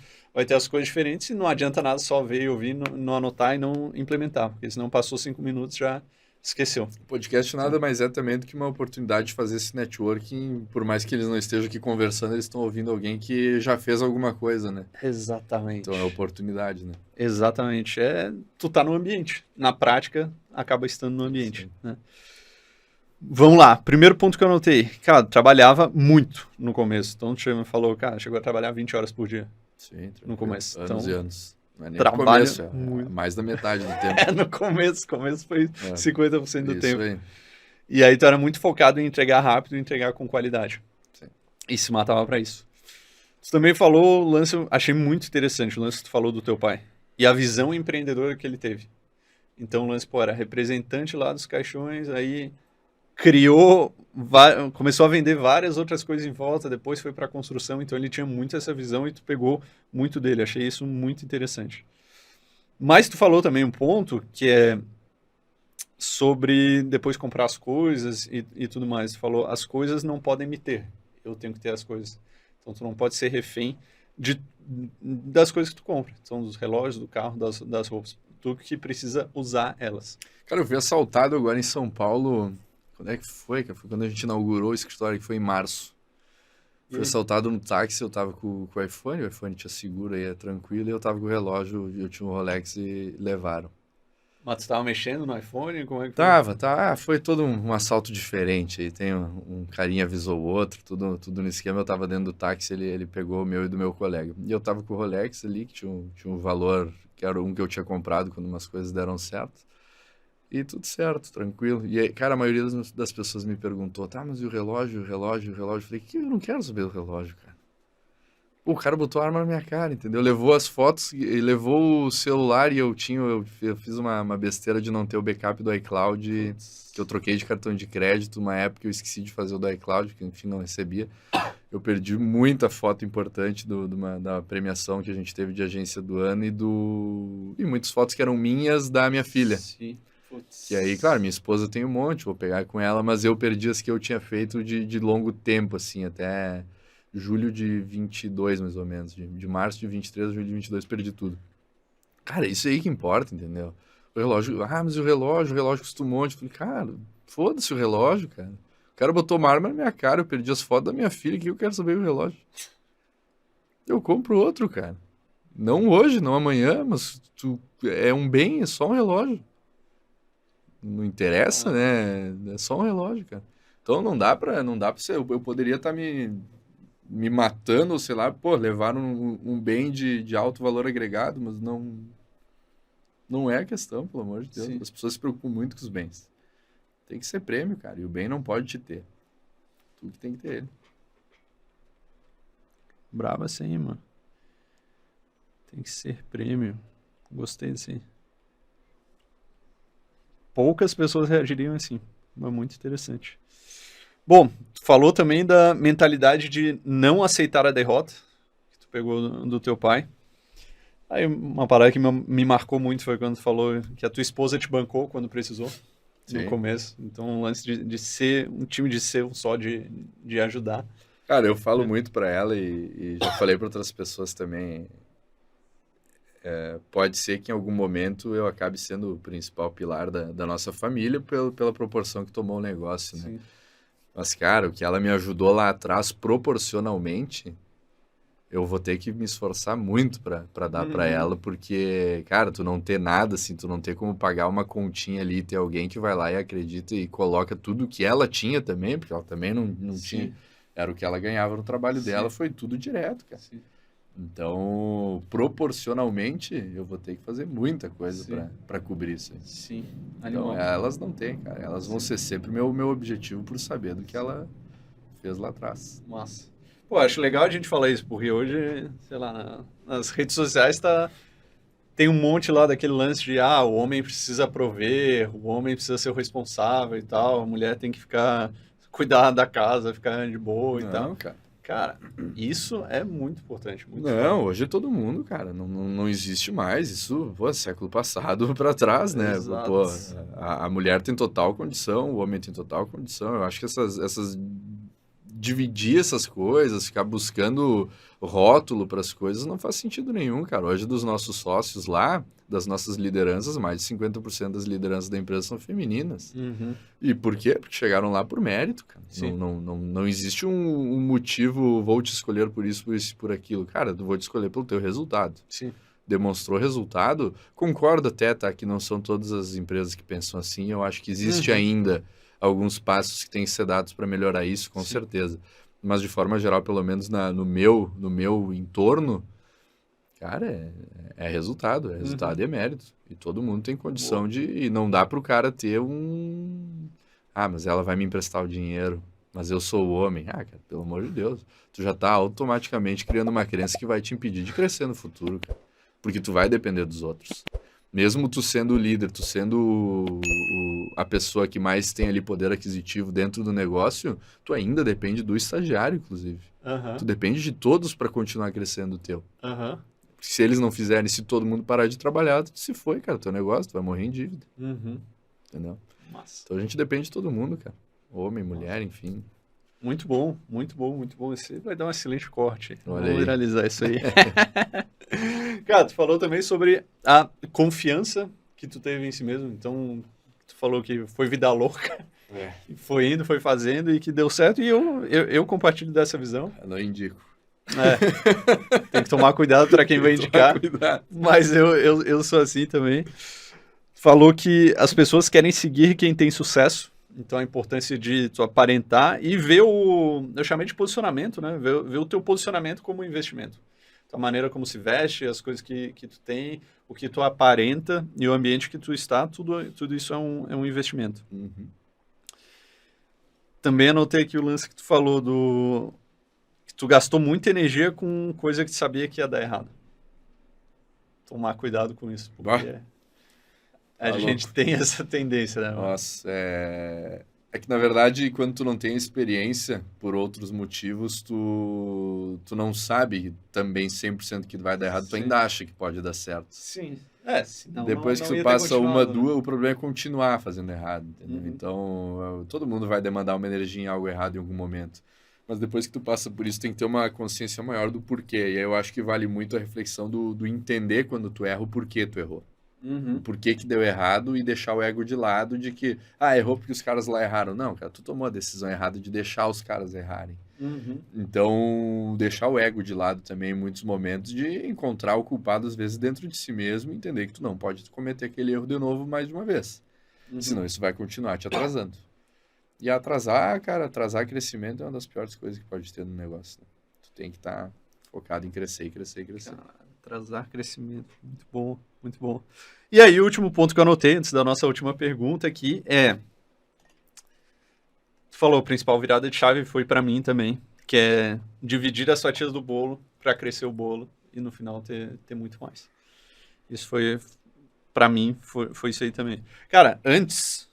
as coisas diferentes, e não adianta nada só ver e ouvir, não anotar e não implementar, porque senão passou 5 minutos, já esqueceu. O podcast nada mais é também do que uma oportunidade de fazer esse networking, por mais que eles não estejam aqui conversando, eles estão ouvindo alguém que já fez alguma coisa, né? Exatamente. Então é oportunidade, né? Exatamente. Tu tá no ambiente. Na prática, acaba estando no ambiente, né? Vamos lá. Primeiro ponto que eu anotei. Cara, trabalhava muito no começo. Então, tu me falou, cara, chegou a trabalhar 20 horas por dia. Sim, no começo. Anos e anos. Não é nem trabalho no começo, muito. Mais da metade do tempo. No começo foi 50% do tempo. Aí. E aí tu era muito focado em entregar rápido e entregar com qualidade. Sim. E se matava pra isso. Tu também falou o lance, eu achei muito interessante o lance que tu falou do teu pai. E a visão empreendedora que ele teve. Então o lance, era representante lá dos caixões, aí começou a vender várias outras coisas em volta, depois foi para a construção, então ele tinha muito essa visão e tu pegou muito dele, achei isso muito interessante. Mas tu falou também um ponto que é sobre depois comprar as coisas e tudo mais. Tu falou, as coisas não podem me ter, eu tenho que ter as coisas. Então, tu não pode ser refém das coisas que tu compra. São dos relógios, do carro, das roupas. Tu que precisa usar elas. Cara, eu fui assaltado agora em São Paulo. Quando é que foi, cara? Foi quando a gente inaugurou o escritório, que foi em março. Fui assaltado no táxi, eu tava com o iPhone tinha seguro aí, é tranquilo, e eu tava com o relógio, eu tinha um Rolex e levaram. Mas tu tava mexendo no iPhone? Como é que foi? Foi todo um assalto diferente aí, tem um carinha avisou o outro, tudo no esquema, eu tava dentro do táxi, ele pegou o meu e do meu colega. E eu tava com o Rolex ali, que tinha um valor, que era um que eu tinha comprado quando umas coisas deram certo. E tudo certo, tranquilo. E aí, cara, a maioria das pessoas me perguntou, tá, mas e o relógio, o relógio, o relógio? Eu falei, que eu não quero saber do relógio, cara. Pô, o cara botou a arma na minha cara, entendeu? Levou as fotos, e levou o celular e eu fiz uma besteira de não ter o backup do iCloud, que eu troquei de cartão de crédito, uma época eu esqueci de fazer o do iCloud, que enfim não recebia. Eu perdi muita foto importante da premiação que a gente teve de agência do ano e muitas fotos que eram minhas da minha filha. Sim. Putz. E aí, claro, minha esposa tem um monte, vou pegar com ela, mas eu perdi as que eu tinha feito de longo tempo, assim, até julho de 22, mais ou menos. De março de 23 a julho de 22, perdi tudo. Cara, isso aí que importa, entendeu? O relógio, mas o relógio custa um monte. Eu falei, cara, foda-se o relógio, cara. O cara botou uma arma na minha cara, eu perdi as fotos da minha filha, que eu quero saber o relógio. Eu compro outro, cara. Não hoje, não amanhã, mas é um bem, é só um relógio. Não interessa, né? É só um relógio, cara. Então não dá pra ser. Eu poderia estar me matando, ou sei lá, pô, levar um bem de alto valor agregado, mas não é a questão, pelo amor de Deus. Sim. As pessoas se preocupam muito com os bens. Tem que ser prêmio, cara. E o bem não pode te ter. Tu que tem que ter ele. Brava sim, mano. Tem que ser prêmio. Gostei disso aí. Poucas pessoas reagiriam assim, mas muito interessante. Bom, tu falou também da mentalidade de não aceitar a derrota, que tu pegou do teu pai. Aí uma parada que me marcou muito foi quando tu falou que a tua esposa te bancou quando precisou, no Sim. começo. Então, um lance de ser um time de ser um só, de ajudar. Cara, eu falo muito pra ela e já falei pra outras pessoas também. Pode ser que em algum momento eu acabe sendo o principal pilar da nossa família pela proporção que tomou o negócio, né? Sim. Mas, cara, o que ela me ajudou lá atrás proporcionalmente, eu vou ter que me esforçar muito pra dar pra ela, porque, cara, tu não ter nada, assim, tu não ter como pagar uma continha ali, ter alguém que vai lá e acredita e coloca tudo que ela tinha também, porque ela também não tinha, era o que ela ganhava no trabalho dela, foi tudo direto, cara. Sim. Então, proporcionalmente, eu vou ter que fazer muita coisa pra cobrir isso aí. Sim. Então, Animal. elas não têm, cara. Elas vão ser sempre meu objetivo por saber do que ela fez lá atrás. Massa. Pô, acho legal a gente falar isso, porque hoje, sei lá, nas redes sociais tem um monte lá daquele lance de o homem precisa prover, o homem precisa ser o responsável e tal, a mulher tem que cuidar da casa, ficar de boa e tal. Não, cara. Cara, isso é muito importante. Muito Não, foda. hoje é todo mundo, cara. Não existe mais. Isso, pô, século passado pra trás, né? Exato. Pô, a mulher tem total condição, o homem tem total condição. Eu acho que dividir essas coisas, ficar buscando rótulo para as coisas, não faz sentido nenhum, cara. Hoje, dos nossos sócios lá, das nossas lideranças, mais de 50% das lideranças da empresa são femininas. Uhum. E por quê? Porque chegaram lá por mérito, cara. Sim. Não existe um motivo, vou te escolher por isso, por aquilo. Cara, eu vou te escolher pelo teu resultado. Sim. Demonstrou resultado, concordo até, tá? Que não são todas as empresas que pensam assim. Eu acho que existe ainda alguns passos que têm que ser dados para melhorar isso, com certeza. Mas de forma geral, pelo menos no meu entorno, cara, é resultado. É resultado e é mérito. E todo mundo tem condição e não dá pro cara ter mas ela vai me emprestar o dinheiro, mas eu sou o homem. Cara, pelo amor de Deus. Tu já tá automaticamente criando uma crença que vai te impedir de crescer no futuro, cara. Porque tu vai depender dos outros. Mesmo tu sendo o líder, tu sendo a pessoa que mais tem ali poder aquisitivo dentro do negócio, tu ainda depende do estagiário, inclusive. Tu depende de todos para continuar crescendo o teu. Se eles não fizerem, se todo mundo parar de trabalhar, tu se foi, cara, teu negócio, tu vai morrer em dívida. Entendeu? Massa. Então a gente depende de todo mundo, cara. Homem, mulher, enfim. Muito bom, muito bom, muito bom. Esse vai dar um excelente corte. Olha Vamos aí. viralizar isso aí. Cara, tu falou também sobre a confiança que tu teve em si mesmo. Então, tu falou que foi vida louca. Foi indo, foi fazendo e que deu certo. E eu compartilho dessa visão. Eu não indico. Tem que tomar cuidado para quem vai indicar. Cuidado. Mas eu sou assim também. Falou que as pessoas querem seguir quem tem sucesso. Então, a importância de tu aparentar e ver eu chamei de posicionamento, né? Ver o teu posicionamento como investimento. A maneira como se veste, as coisas que tu tem, o que tu aparenta e o ambiente que tu está, tudo isso é um investimento. Uhum. Também anotei aqui o lance que tu falou que tu gastou muita energia com coisa que tu sabia que ia dar errado. Tomar cuidado com isso, porque a gente tem essa tendência, né? Nossa, é que na verdade, quando tu não tem experiência por outros motivos, tu não sabe também 100% que vai dar errado, tu ainda acha que pode dar certo. Sim. Senão Depois não que ia tu ter passa uma, continuado, né? duas, o problema é continuar fazendo errado, entendeu? Uhum. Então, todo mundo vai demandar uma energia em algo errado em algum momento. Mas depois que tu passa por isso, tem que ter uma consciência maior do porquê. E aí eu acho que vale muito a reflexão do entender quando tu erra o porquê tu errou. Uhum. O porquê que deu errado e deixar o ego de lado de que, errou porque os caras lá erraram. Não, cara, tu tomou a decisão errada de deixar os caras errarem. Uhum. Então, deixar o ego de lado também em muitos momentos de encontrar o culpado às vezes dentro de si mesmo e entender que tu não pode cometer aquele erro de novo mais de uma vez. Uhum. Senão isso vai continuar te atrasando. E atrasar crescimento é uma das piores coisas que pode ter no negócio. Né? Tu tem que estar focado em crescer. Cara, atrasar crescimento. Muito bom, muito bom. E aí, o último ponto que eu anotei antes da nossa última pergunta aqui é... Tu falou, a principal virada de chave foi para mim também, que é dividir as fatias do bolo para crescer o bolo e no final ter muito mais. Isso foi, para mim, foi isso aí também. Cara, antes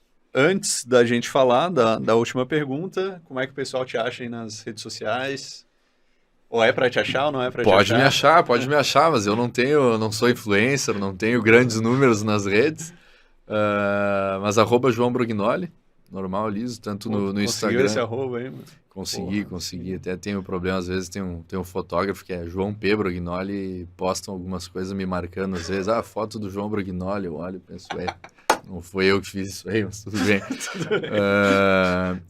da gente falar da última pergunta, como é que o pessoal te acha aí nas redes sociais? Ou é para te achar ou não é para te achar? Pode me achar, mas eu não sou influencer, não tenho grandes números nas redes. Mas @João Brognoli, normal, liso, tanto no Instagram. Conseguiu esse arroba aí, mano? Consegui. Até tenho problema, às vezes tem um fotógrafo que é João P. Brognoli e postam algumas coisas me marcando, às vezes, foto do João Brognoli, eu olho e penso, não foi eu que fiz isso aí, mas tudo bem.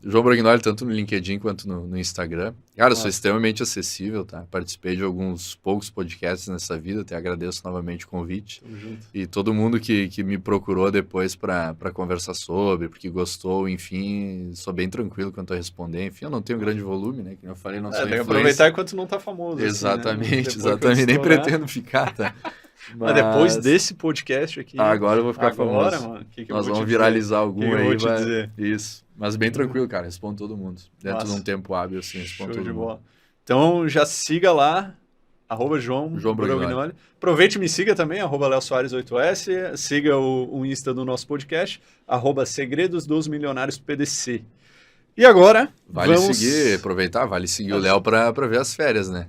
João Brognoli, tanto no LinkedIn quanto no Instagram. Cara, eu sou extremamente acessível, tá? Participei de alguns poucos podcasts nessa vida, até agradeço novamente o convite. Tamo junto. E todo mundo que me procurou depois para conversar sobre, porque gostou, enfim, sou bem tranquilo quanto a responder. Enfim, eu não tenho grande volume, né? Como eu falei, não sou Tem que influencer. aproveitar enquanto não tá famoso. Exatamente, assim, né? exatamente. Nem pretendo ficar, tá? Mas depois desse podcast aqui... Agora eu vou ficar famoso. Mano, que Nós vamos viralizar algum aí. eu vou te dizer? Isso. Mas bem tranquilo, cara. Respondo todo mundo. Dentro de um tempo hábil, assim, respondo todo mundo. Bola. Então, já siga lá, @João Brognoli. Aproveite e me siga também, @LeoSoares8S. Siga o Insta do nosso podcast, @Segredos dos Milionários PDC. E agora, vale seguir o Léo pra ver as férias, né?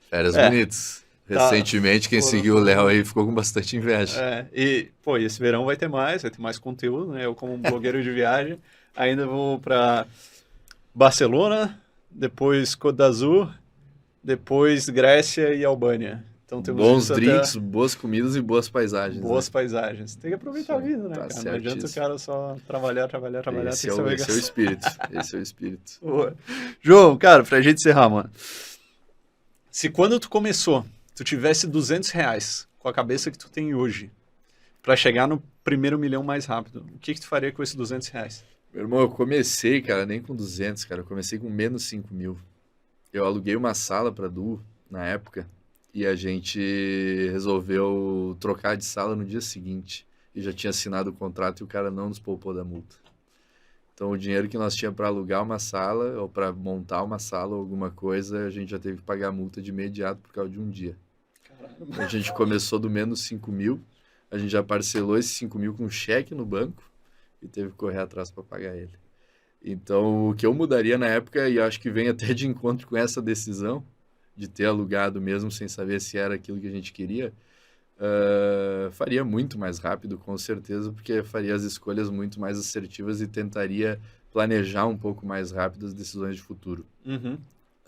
Férias bonitas. Recentemente, quem seguiu o Léo aí ficou com bastante inveja. E esse verão vai ter mais conteúdo, né? Eu, como um blogueiro de viagem, ainda vou para Barcelona, depois Côte d'Azur, depois Grécia e Albânia. Então temos bons drinks, boas comidas e boas paisagens. Boas paisagens. Tem que aproveitar a vida, né, cara? Certíssimo. Não adianta o cara só trabalhar, esse é o espírito. Esse é o espírito. Boa. João, cara, pra gente encerrar, mano. Se quando tu começou, tu tivesse R$200 com a cabeça que tu tem hoje, pra chegar no primeiro milhão mais rápido, o que tu faria com esses R$200? Meu irmão, eu comecei, cara, nem com 200, cara. Eu comecei com menos 5 mil. Eu aluguei uma sala pra Du, na época, e a gente resolveu trocar de sala no dia seguinte. E já tinha assinado o contrato e o cara não nos poupou da multa. Então, o dinheiro que nós tínhamos para alugar uma sala, ou para montar uma sala, ou alguma coisa, a gente já teve que pagar a multa de imediato por causa de um dia. Caramba. A gente começou do menos 5 mil, a gente já parcelou esses 5 mil com cheque no banco e teve que correr atrás para pagar ele. Então, o que eu mudaria na época, e acho que vem até de encontro com essa decisão de ter alugado mesmo sem saber se era aquilo que a gente queria, Faria muito mais rápido, com certeza, porque faria as escolhas muito mais assertivas e tentaria planejar um pouco mais rápido as decisões de futuro.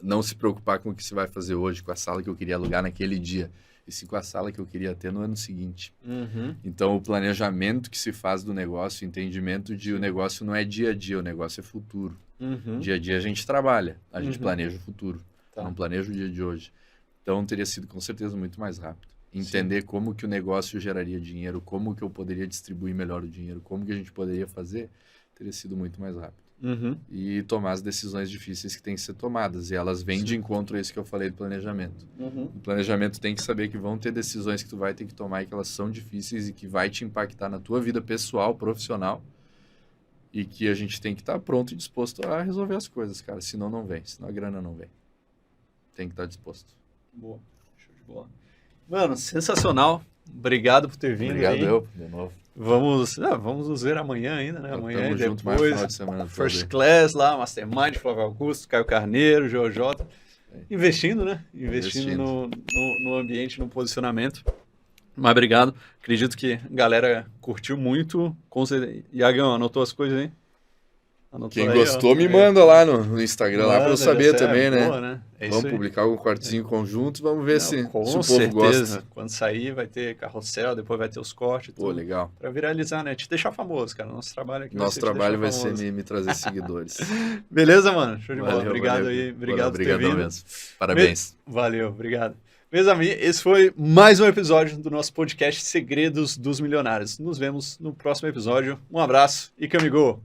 Não se preocupar com o que se vai fazer hoje, com a sala que eu queria alugar naquele dia, e sim com a sala que eu queria ter no ano seguinte. Então, o planejamento que se faz do negócio, o entendimento de o negócio não é dia a dia, o negócio é futuro. Dia a dia a gente trabalha, a gente planeja o futuro, não planeja o dia de hoje. Então, teria sido com certeza muito mais rápido. Entender como que o negócio geraria dinheiro, como que eu poderia distribuir melhor o dinheiro, como que a gente poderia fazer, teria sido muito mais rápido. E tomar as decisões difíceis que têm que ser tomadas. E elas vêm de encontro a isso que eu falei do planejamento. O planejamento tem que saber que vão ter decisões que tu vai ter que tomar e que elas são difíceis e que vai te impactar na tua vida pessoal, profissional. E que a gente tem que estar pronto e disposto a resolver as coisas, cara. Senão não vem. Senão a grana não vem. Tem que estar disposto. Boa. Show de bola. Mano, sensacional. Obrigado por ter vindo. Obrigado aí. eu, de novo. Vamos nos ver amanhã ainda, né? Amanhã e junto mais depois. final de semana First todo. Class lá, Mastermind, Flávio Augusto, Caio Carneiro, Jota. Investindo, né? Investindo no ambiente, no posicionamento. Mas obrigado. Acredito que a galera curtiu muito. Iagão, anotou as coisas aí? Anotou Quem aí, gostou, ó. me manda lá no Instagram, lá pra eu Manda, saber já também, sabe. né? Boa, né? É isso Vamos aí. publicar algum cortezinho conjunto, vamos ver se o Com povo certeza. gosta. Quando sair vai ter carrossel, depois vai ter os cortes. Pô, legal. Pra viralizar, né? Te deixar famoso, cara. Nosso trabalho aqui Nosso te trabalho vai deixar ser famoso. me trazer seguidores. Beleza, mano? Show de bola. Valeu, Obrigado valeu. aí. Obrigado por ter Obrigadão vindo. mesmo. Parabéns. Valeu, obrigado. Meus amigos, esse foi mais um episódio do nosso podcast Segredos dos Milionários. Nos vemos no próximo episódio. Um abraço e Camigol!